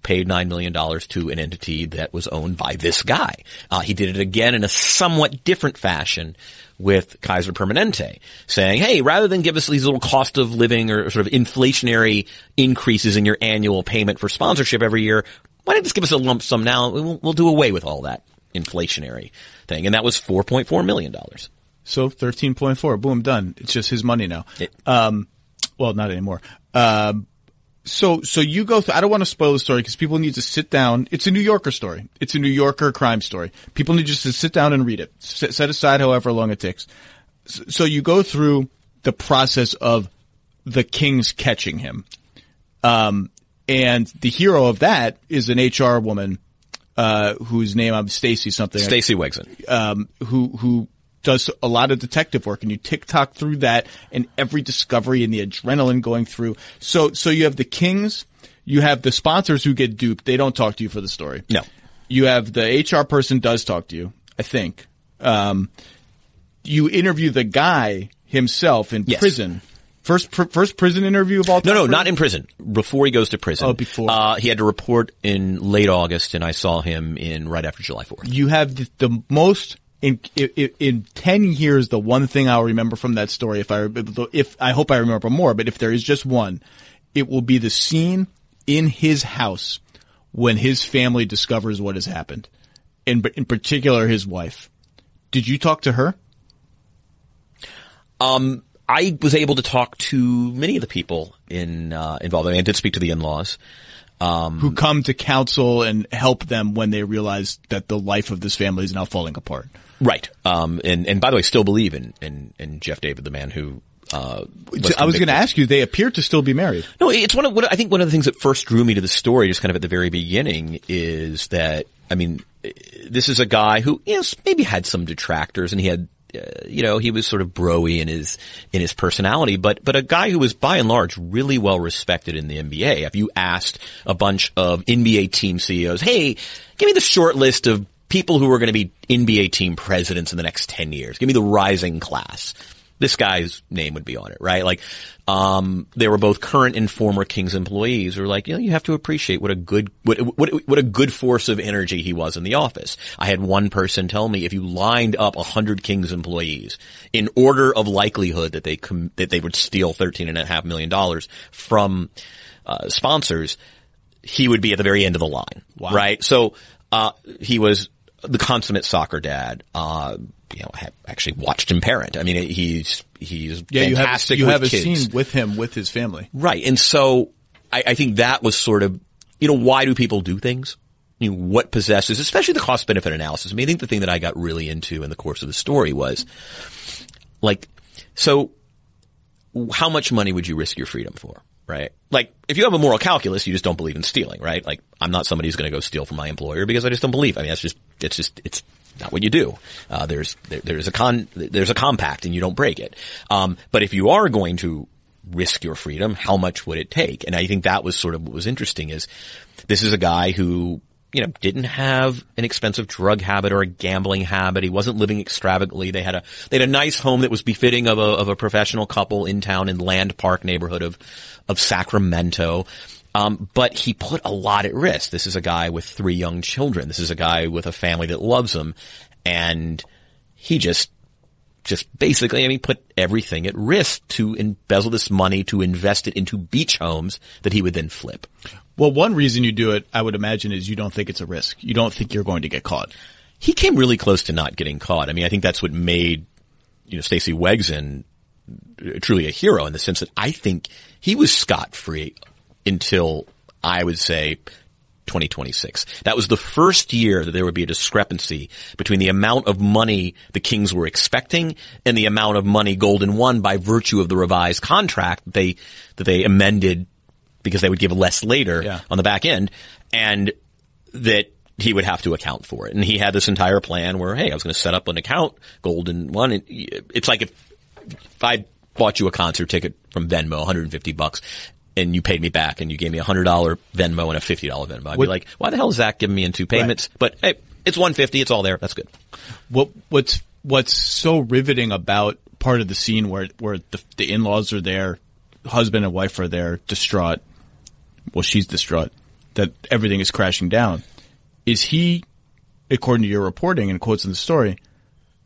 paid $9 million to an entity that was owned by this guy. He did it again in a somewhat different fashion with Kaiser Permanente, saying, hey, rather than give us these little cost of living or sort of inflationary increases in your annual payment for sponsorship every year, why don't you just give us a lump sum now? We'll do away with all that inflationary thing. And that was $4.4 million. So 13.4, boom, done. It's just his money now. Well, not anymore. So you go through, I don't want to spoil the story because people need to sit down. It's a New Yorker story. It's a New Yorker crime story. People need just to sit down and read it. Set aside however long it takes. So you go through the process of the Kings catching him. And the hero of that is an HR woman, whose name I'm Stacy something. Stacey Wegson. Who does a lot of detective work, and you TikTok through that and every discovery and the adrenaline going through. So you have the Kings, you have the sponsors who get duped. They don't talk to you for the story. No. You have the HR person does talk to you, I think. You interview the guy himself in prison. First prison interview of all time? No, not in prison. Before he goes to prison. Oh, before. He had to report in late August, and I saw him right after July 4th. You have the most, in 10 years, the one thing I'll remember from that story, I hope I remember more, but if there is just one, it will be the scene in his house when his family discovers what has happened. In particular, his wife. Did you talk to her? I was able to talk to many of the people involved. I mean, I did speak to the in-laws. Who come to counsel and help them when they realize that the life of this family is now falling apart. Right. And by the way, still believe in Jeff David, the man who, I was going to ask you, they appear to still be married. No, it's I think one of the things that first drew me to the story, just kind of at the very beginning, is that, I mean, this is a guy who, maybe had some detractors, and he had, he was sort of bro-y in his personality, but a guy who was by and large really well respected in the NBA. If you asked a bunch of NBA team CEOs, hey, give me the short list of people who are going to be NBA team presidents in the next 10 years. Give me the rising class. This guy's name would be on it, right? Like, they were both current and former Kings employees who were like, you have to appreciate what a good force of energy he was in the office. I had one person tell me if you lined up 100 Kings employees in order of likelihood that they would steal $13.5 million from, sponsors, he would be at the very end of the line. Wow. Right? So, he was the consummate soccer dad. I have actually watched him parent. I mean, he's fantastic. You have a kids. scene with him with his family, right? And so I think that was sort of, why do people do things? What possesses, especially the cost benefit analysis. I mean, I think the thing that I got really into in the course of the story was like, so how much money would you risk your freedom for? Right? Like, if you have a moral calculus, you just don't believe in stealing, right? Like, I'm not somebody who's going to go steal from my employer because I just don't believe. I mean, it's not what you do. There's a compact and you don't break it. But if you are going to risk your freedom, how much would it take? And I think that was sort of what was interesting is this is a guy who, didn't have an expensive drug habit or a gambling habit. He wasn't living extravagantly. They had a nice home that was befitting of a professional couple in town in Land Park neighborhood of Sacramento. But he put a lot at risk. This is a guy with 3 young children. This is a guy with a family that loves him. And he just basically, put everything at risk to embezzle this money, to invest it into beach homes that he would then flip. Well, one reason you do it, I would imagine, is you don't think it's a risk. You don't think you're going to get caught. He came really close to not getting caught. I mean, I think that's what made, Stacey Wegson truly a hero in the sense that I think he was scot-free until, I would say, 2026. That was the first year that there would be a discrepancy between the amount of money the Kings were expecting and the amount of money Golden won by virtue of the revised contract that they amended because they would give less later on the back end, and that he would have to account for it. And he had this entire plan where, hey, I was going to set up an account, Golden won. And it's like if I bought you a concert ticket from Venmo, $150, and you paid me back and you gave me $100 Venmo and a $50 Venmo. I'd be like, why the hell is that giving me in 2 payments? Right. But hey, it's $150. It's all there. That's good. What's so riveting about part of the scene where the in-laws are there, husband and wife are there, distraught. Well, she's distraught that everything is crashing down. Is he, according to your reporting and quotes in the story,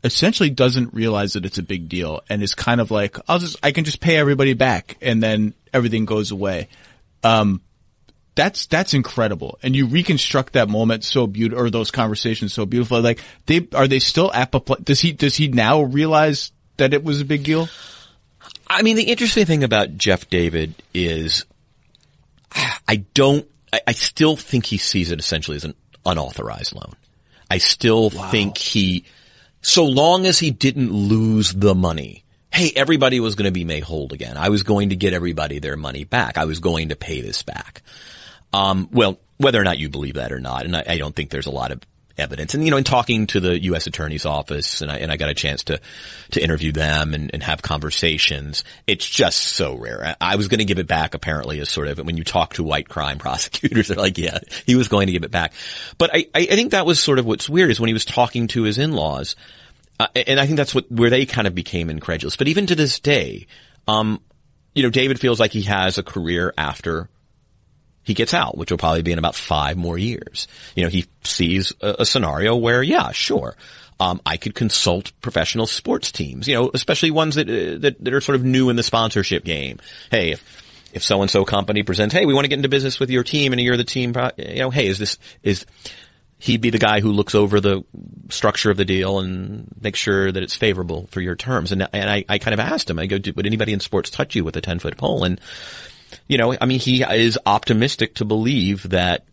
essentially doesn't realize that it's a big deal and is kind of like, I can just pay everybody back and then everything goes away. That's incredible. And you reconstruct that moment so beautiful, or those conversations so beautifully. Like, are they still does he now realize that it was a big deal? I mean, the interesting thing about Jeff David is I still think he sees it essentially as an unauthorized loan. I still think so long as he didn't lose the money, hey, everybody was going to be made whole again. I was going to get everybody their money back. I was going to pay this back. Well, whether or not you believe that or not, and I don't think there's a lot of evidence. And, in talking to the U.S. Attorney's Office, and I got a chance to interview them and have conversations, it's just so rare. I was going to give it back, apparently, as sort of, when you talk to white crime prosecutors, they're like, yeah, he was going to give it back. But I think that was sort of what's weird, is when he was talking to his in-laws, and I think that's where they kind of became incredulous. But even to this day, David feels like he has a career after he gets out, which will probably be in about 5 more years. He sees a scenario where, yeah, sure, I could consult professional sports teams, especially ones that are sort of new in the sponsorship game. Hey, if so-and-so company presents, hey, we want to get into business with your team, and you're the team, hey, he'd be the guy who looks over the structure of the deal and makes sure that it's favorable for your terms. And I kind of asked him, I go, would anybody in sports touch you with a 10-foot pole? And he is optimistic to believe that,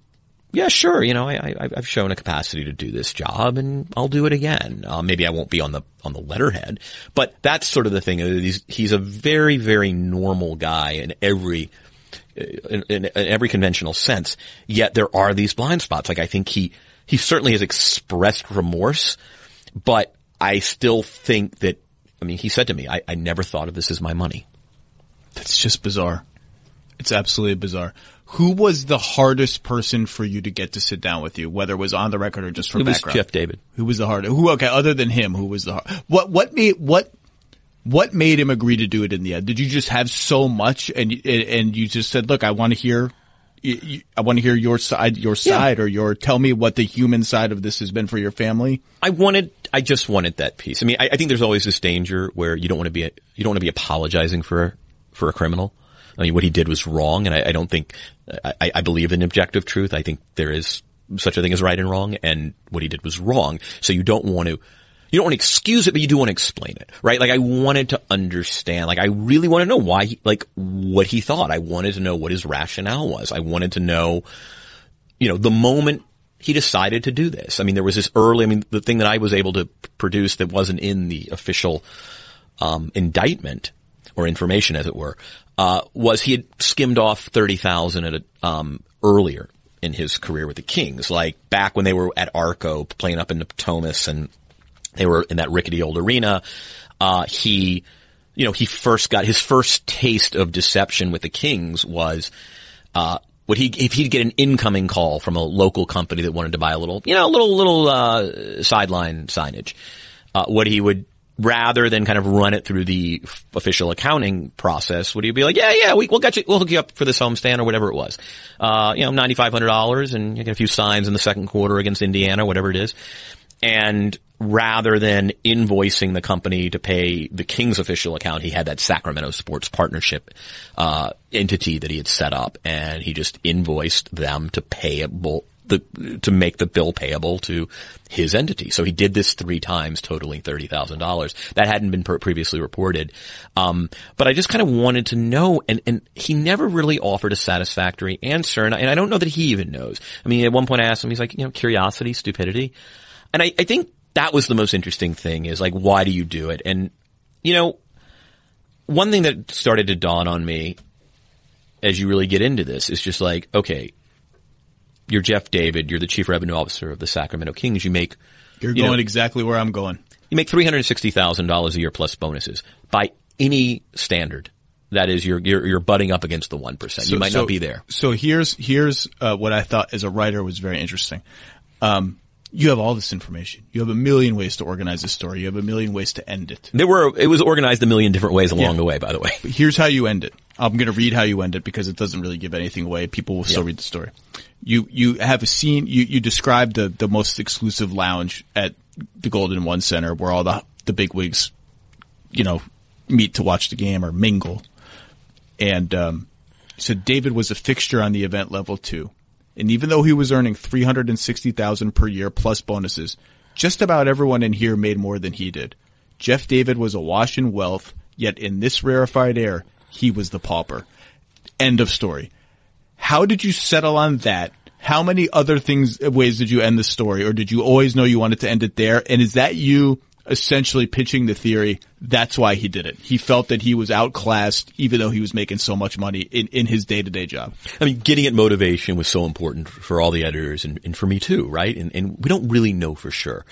yeah, sure, I've shown a capacity to do this job, and I'll do it again. Maybe I won't be on the letterhead, but that's sort of the thing. He's a very, very normal guy in every conventional sense. Yet there are these blind spots. Like, I think he certainly has expressed remorse, but I still think that, he said to me, I never thought of this as my money. That's just bizarre. It's absolutely bizarre. Who was the hardest person for you to get to sit down with you, whether it was on the record or just for background? It was Jeff David. Who was the hardest? Okay, other than him, who was the hardest? What made him agree to do it in the end? Did you just have so much and you just said, look, I want to hear your side, or tell me what the human side of this has been for your family? I just wanted that piece. I think there's always this danger where you don't want to be apologizing for a criminal. What he did was wrong, and I don't think I believe in objective truth. I think there is such a thing as right and wrong, and what he did was wrong. So you don't want to excuse it, but you do want to explain it, right? Like, I wanted to understand. Like, I really want to know why, what he thought. I wanted to know what his rationale was. I wanted to know, the moment he decided to do this. There was this the thing that I was able to produce that wasn't in the official indictment, or information, as it were, was he had skimmed off 30,000 earlier in his career with the Kings, like back when they were at Arco playing up in the Potomac, and they were in that rickety old arena. He first got his first taste of deception with the Kings was if he'd get an incoming call from a local company that wanted to buy a little sideline signage, what he would, rather than kind of run it through the official accounting process, would he be like, yeah, we'll hook you up for this homestand, or whatever it was. $9,500, and you get a few signs in the second quarter against Indiana, whatever it is. And rather than invoicing the company to pay the Kings official account, he had that Sacramento Sports Partnership entity that he had set up, and he just invoiced them to make the bill payable to his entity. So he did this 3 times, totaling $30,000. That hadn't been previously reported. But I just kind of wanted to know, and he never really offered a satisfactory answer, and I don't know that he even knows. At one point I asked him, he's like, curiosity, stupidity. And I think that was the most interesting thing, is like, why do you do it? And, one thing that started to dawn on me as you really get into this is just like, okay, you're Jeff David. You're the chief revenue officer of the Sacramento Kings. You're going exactly where I'm going. You make $360,000 a year plus bonuses by any standard. That is, you're butting up against the 1%. You might not be there. So here's what I thought as a writer was very interesting. You have all this information. You have a million ways to organize this story. You have a million ways to end it. It was organized a million different ways along the way, by the way. But here's how you end it. I'm going to read how you end it because it doesn't really give anything away. People will still read the story. You have a scene, you describe the most exclusive lounge at the Golden One Center where all the bigwigs, meet to watch the game or mingle. And, so David was a fixture on the event level too. And even though he was earning $360,000 per year plus bonuses, just about everyone in here made more than he did. Jeff David was awash in wealth, yet in this rarefied air, he was the pauper. End of story. How did you settle on that? How many other ways did you end the story? Or did you always know you wanted to end it there? And is that you essentially pitching the theory that's why he did it. He felt that he was outclassed even though he was making so much money in his day-to-day job. I mean, getting at motivation was so important for all the editors and for me too, right? And we don't really know for sure.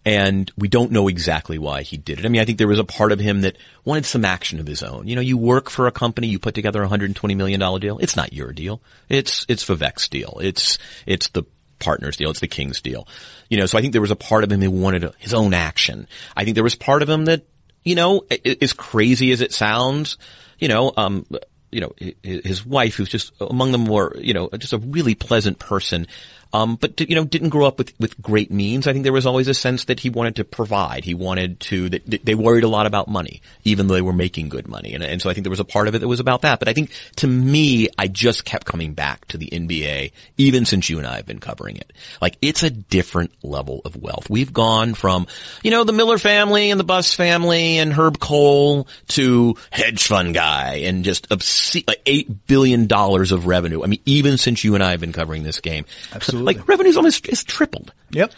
And we don't know exactly why he did it. I mean, I think there was a part of him that wanted some action of his own. You know, you work for a company, you put together a $120 million deal. It's not your deal. It's Vivek's deal. It's the partner's deal. It's the King's deal. You know, so I think there was a part of him that wanted his own action. I think there was part of him that, you know, as crazy as it sounds, his wife, who's just among the more, just a really pleasant person, but didn't grow up with great means. I think there was always a sense that he wanted to provide. He wanted to, that they worried a lot about money, even though they were making good money. And so I think there was a part of it that was about that. But I think to me, I just kept coming back to the NBA, even since you and I have been covering it. Like, it's a different level of wealth. We've gone from, the Miller family and the Buss family and Herb Cole to hedge fund guy and just obscene, like $8 billion of revenue. I mean, even since you and I have been covering this game. Absolutely. Like, revenue's almost is tripled. Yep.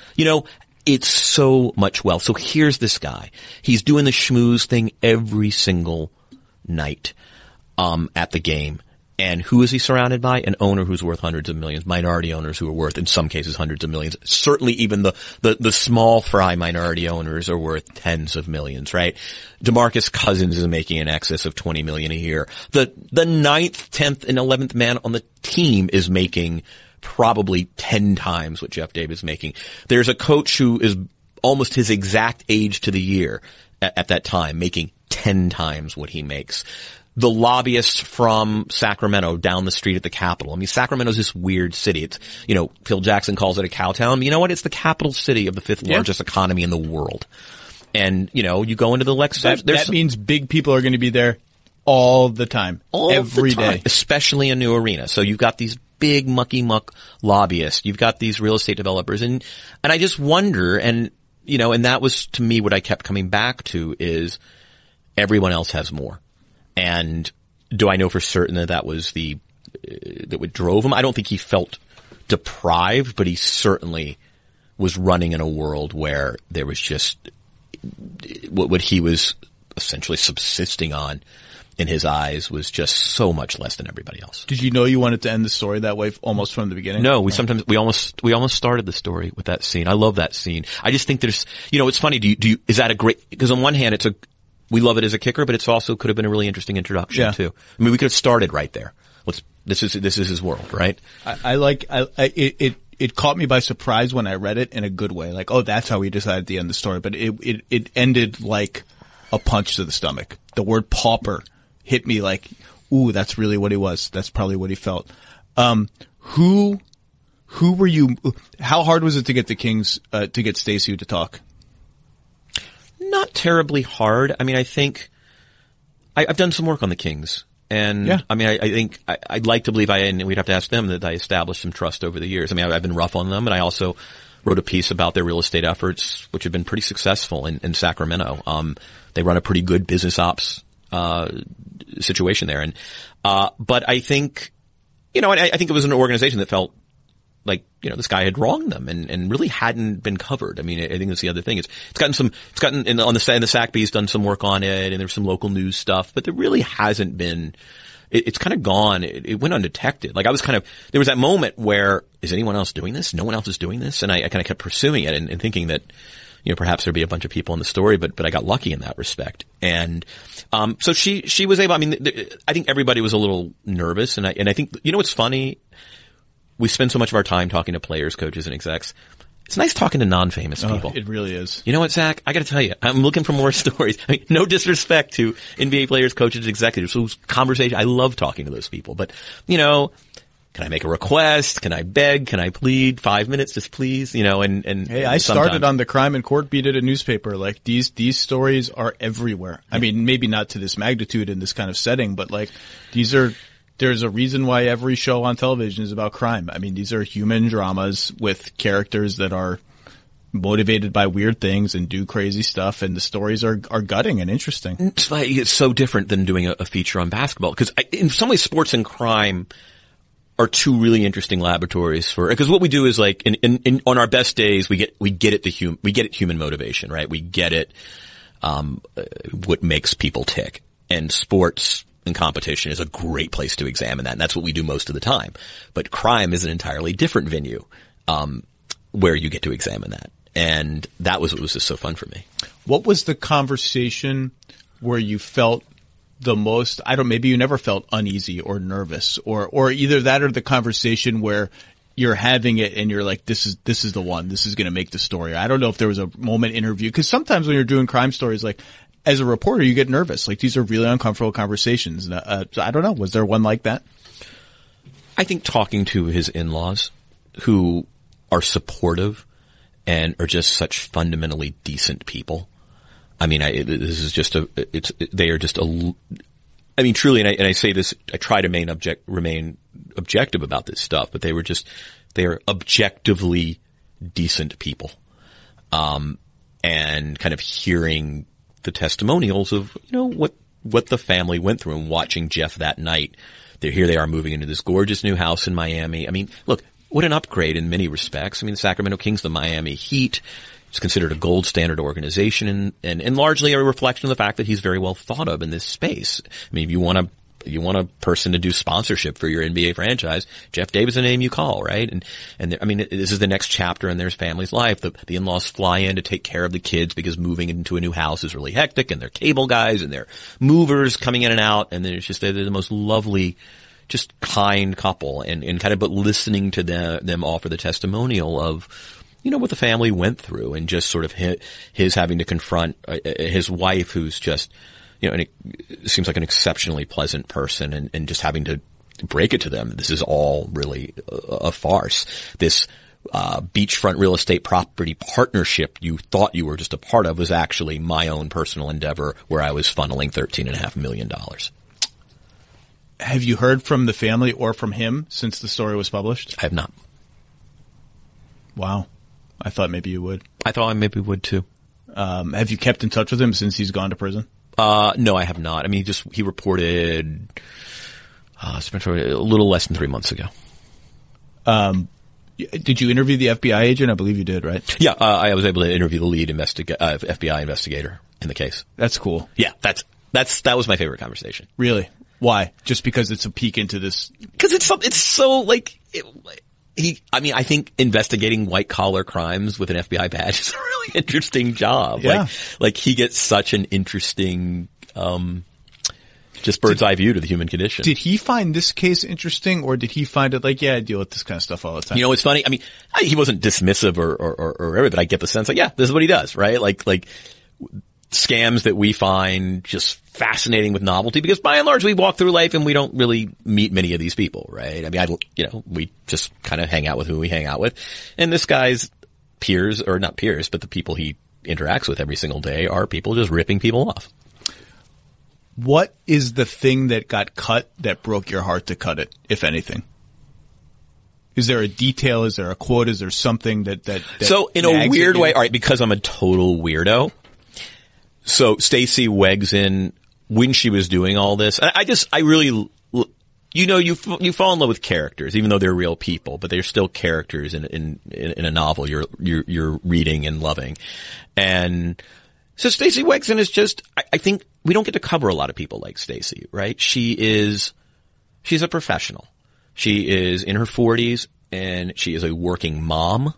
It's so much wealth. So here's this guy. He's doing the schmooze thing every single night, at the game. And who is he surrounded by? An owner who's worth hundreds of millions, minority owners who are worth, in some cases, hundreds of millions. Certainly even the small fry minority owners are worth tens of millions, right? DeMarcus Cousins is making in excess of $20 million a year. The 9th, 10th, and 11th man on the team is making probably 10 times what Jeff Davis is making. There's a coach who is almost his exact age to the year at that time, making 10 times what he makes. The lobbyists from Sacramento down the street at the Capitol. I mean, Sacramento's this weird city. It's, Phil Jackson calls it a cow town. But you know what? It's the capital city of the 5th largest economy in the world. And, you go into the Lexus. That means big people are going to be there all the time. Every day. Especially a new arena. So you've got these big mucky muck lobbyists. You've got these real estate developers. And I just wonder, and that was to me what I kept coming back to is everyone else has more. And do I know for certain that was that what drove him? I don't think he felt deprived, but he certainly was running in a world where there was just what he was essentially subsisting on in his eyes was just so much less than everybody else. Did you know you wanted to end the story that way almost from the beginning? No, we almost started the story with that scene. I love that scene. I just think there's, it's funny. Is that a great, because on one hand we love it as a kicker, but it's also could have been a really interesting introduction too. I mean, we could have started right there. This is his world, right? It caught me by surprise when I read it in a good way. Like, oh, that's how he decided to end the story. But it ended like a punch to the stomach. The word pauper hit me like, ooh, that's really what he was. That's probably what he felt. Who were you? How hard was it to get the Kings, to get Stacey to talk? Not terribly hard. I mean, I think I've done some work on the Kings. And I mean, I think I'd like to believe and we'd have to ask them that I established some trust over the years. I mean, I've been rough on them, and I also wrote a piece about their real estate efforts, which have been pretty successful in Sacramento. They run a pretty good business ops situation there. And but I think, I think it was an organization that felt like, this guy had wronged them and really hadn't been covered. I mean, I think that's the other thing. It's gotten in the SACB's done some work on it, and there's some local news stuff, but there really hasn't been, it's kind of gone. It went undetected. Like, there was that moment where, is anyone else doing this? No one else is doing this. And I kind of kept pursuing it and thinking that, perhaps there'd be a bunch of people in the story, but I got lucky in that respect. And, so she was able, I mean, I think everybody was a little nervous, and I think, what's funny? We spend so much of our time talking to players, coaches, and execs. It's nice talking to non-famous people. It really is. You know what, Zach? I got to tell you, I'm looking for more stories. I mean, no disrespect to NBA players, coaches, executives. Whose conversation, I love talking to those people. But, can I make a request? Can I beg? Can I plead? 5 minutes, just please? And hey, I started on the crime and court beat at a newspaper. Like, these stories are everywhere. I mean, maybe not to this magnitude in this kind of setting, but like, there's a reason why every show on television is about crime. I mean, these are human dramas with characters that are motivated by weird things and do crazy stuff, and the stories are gutting and interesting. It's so different than doing a feature on basketball, because in some ways sports and crime are two really interesting laboratories for, because what we do is like on our best days we get at human motivation, right? We get it, what makes people tick. And sports and competition is a great place to examine that, and that's what we do most of the time. But crime is an entirely different venue, where you get to examine that. And that was what was just so fun for me. What was the conversation where you felt the most, maybe you never felt uneasy or nervous, or either that or the conversation where you're having it and you're like, this is the one, this is going to make the story. I don't know if there was a moment interview, because sometimes when you're doing crime stories, like as a reporter, you get nervous. Like these are really uncomfortable conversations. So I don't know. Was there one like that? I think talking to his in-laws, who are supportive and are just such fundamentally decent people. I mean, they are just truly, and I say this, I try to remain objective about this stuff, but they are objectively decent people. And kind of hearing the testimonials of, what the family went through and watching Jeff that night. Here they are moving into this gorgeous new house in Miami. I mean, look, what an upgrade in many respects. I mean, the Sacramento Kings, the Miami Heat, it's considered a gold standard organization and largely a reflection of the fact that he's very well thought of in this space. I mean, if you want a person to do sponsorship for your NBA franchise, Jeff Davis is the name you call, right? And this is the next chapter in their family's life. The in-laws fly in to take care of the kids because moving into a new house is really hectic, and they're cable guys and they're movers coming in and out, and then they're the most lovely, just kind couple, and kind of, but listening to them offer the testimonial of, what the family went through, and just sort of his having to confront his wife, who's just, and it seems like an exceptionally pleasant person, and just having to break it to them. This is all really a farce. This beachfront real estate property partnership you thought you were just a part of was actually my own personal endeavor, where I was funneling $13.5 million. Have you heard from the family or from him since the story was published? I have not. Wow. I thought maybe you would. I thought I maybe would too. Have you kept in touch with him since he's gone to prison? No, I have not. I mean, he reported, a little less than 3 months ago. Did you interview the FBI agent? I believe you did, right? Yeah, I was able to interview the lead FBI investigator in the case. That's cool. Yeah, that was my favorite conversation. Really? Why? Just because it's a peek into this? Because it's so like, I think investigating white collar crimes with an FBI badge is a really interesting job. Yeah. Like he gets such an interesting, just bird's eye view to the human condition. Did he find this case interesting, or did he find it like, I deal with this kind of stuff all the time? It's funny. I mean, he wasn't dismissive or everything, but I get the sense like, this is what he does, right? Like scams that we find just fascinating with novelty, because by and large we walk through life and we don't really meet many of these people, right? I mean, we just kind of hang out with who we hang out with. And this guy's peers, or not peers, but the people he interacts with every single day are people just ripping people off. What is the thing that got cut that broke your heart to cut it, if anything? Is there a detail? Is there a quote? Is there something that so in a weird way, all right, because I'm a total weirdo. So Stacey Wegzin, when she was doing all this, I really, you fall in love with characters, even though they're real people, but they're still characters in a novel you're reading and loving. And so Stacey Wegzin is just, I think we don't get to cover a lot of people like Stacey, right? She's a professional. She is in her 40s and she is a working mom.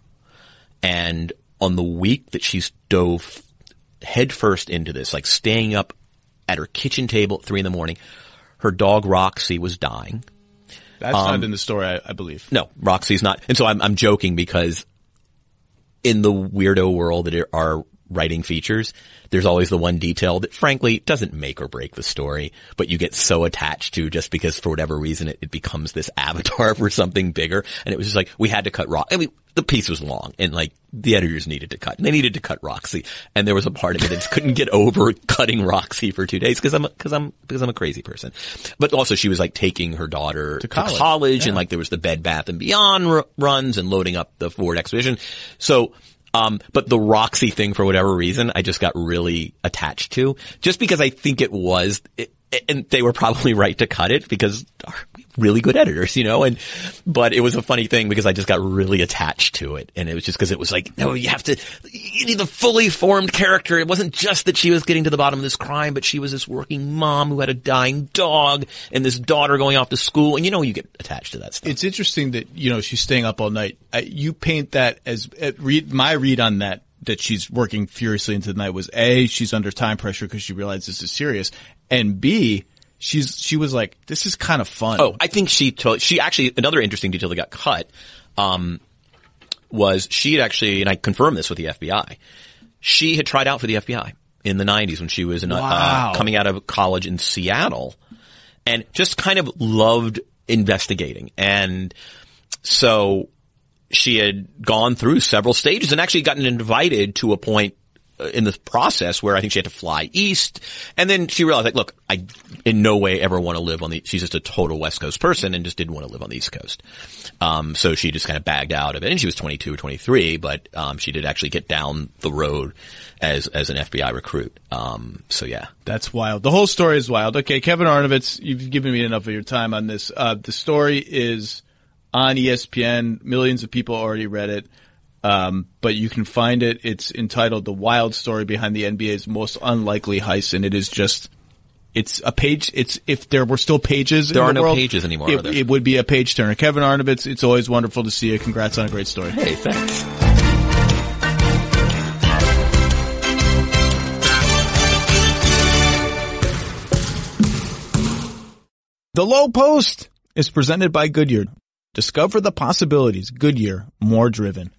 And on the week that she's dove headfirst into this, like staying up at her kitchen table at 3 a.m, her dog Roxy was dying. That's not in the story, I believe. No, Roxy's not. And so I'm joking, because in the weirdo world that are writing features, there's always the one detail that frankly doesn't make or break the story, but you get so attached to just because for whatever reason it becomes this avatar for something bigger. And it was just like, we had to cut Roxy. I mean, the piece was long and like the editors needed to cut, and they needed to cut Roxy. And there was a part of me that just couldn't get over cutting Roxy for 2 days because I'm a crazy person. But also she was like taking her daughter to college. Yeah. And like there was the Bed Bath and Beyond runs and loading up the Ford Expedition. So, but the Roxy thing, for whatever reason, I just got really attached to, just because I think and they were probably right to cut it, because really good editors, but it was a funny thing because I just got really attached to it. And it was just because it was like, no, you need the fully formed character. It wasn't just that she was getting to the bottom of this crime, but she was this working mom who had a dying dog and this daughter going off to school. And you get attached to that stuff. It's interesting that, she's staying up all night. You paint that as, my read on that she's working furiously into the night was A, she's under time pressure because she realized this is serious. And B, she was like, this is kind of fun. Oh, I think she actually, another interesting detail that got cut, was she had actually, and I confirmed this with the FBI, she had tried out for the FBI in the 90s when she was coming out of college in Seattle and just kind of loved investigating. And so she had gone through several stages and actually gotten invited to a point in the process where I think she had to fly east. And then she realized, like, look, I in no way ever want to live she's just a total West Coast person and just didn't want to live on the East Coast. So she just kind of bagged out of it. And she was 22 or 23, but, she did actually get down the road as an FBI recruit. So yeah. That's wild. The whole story is wild. Okay. Kevin Arnovitz, you've given me enough of your time on this. The story is on ESPN. Millions of people already read it. But you can find it. It's entitled The Wild Story Behind the NBA's Most Unlikely Heist. And it is just, it's a page. If there were still pages in the world. There are no pages anymore, are there? It would be a page turner. Kevin Arnovitz, it's always wonderful to see you. Congrats on a great story. Hey, thanks. The Lowe Post is presented by Goodyear. Discover the possibilities. Goodyear, more driven.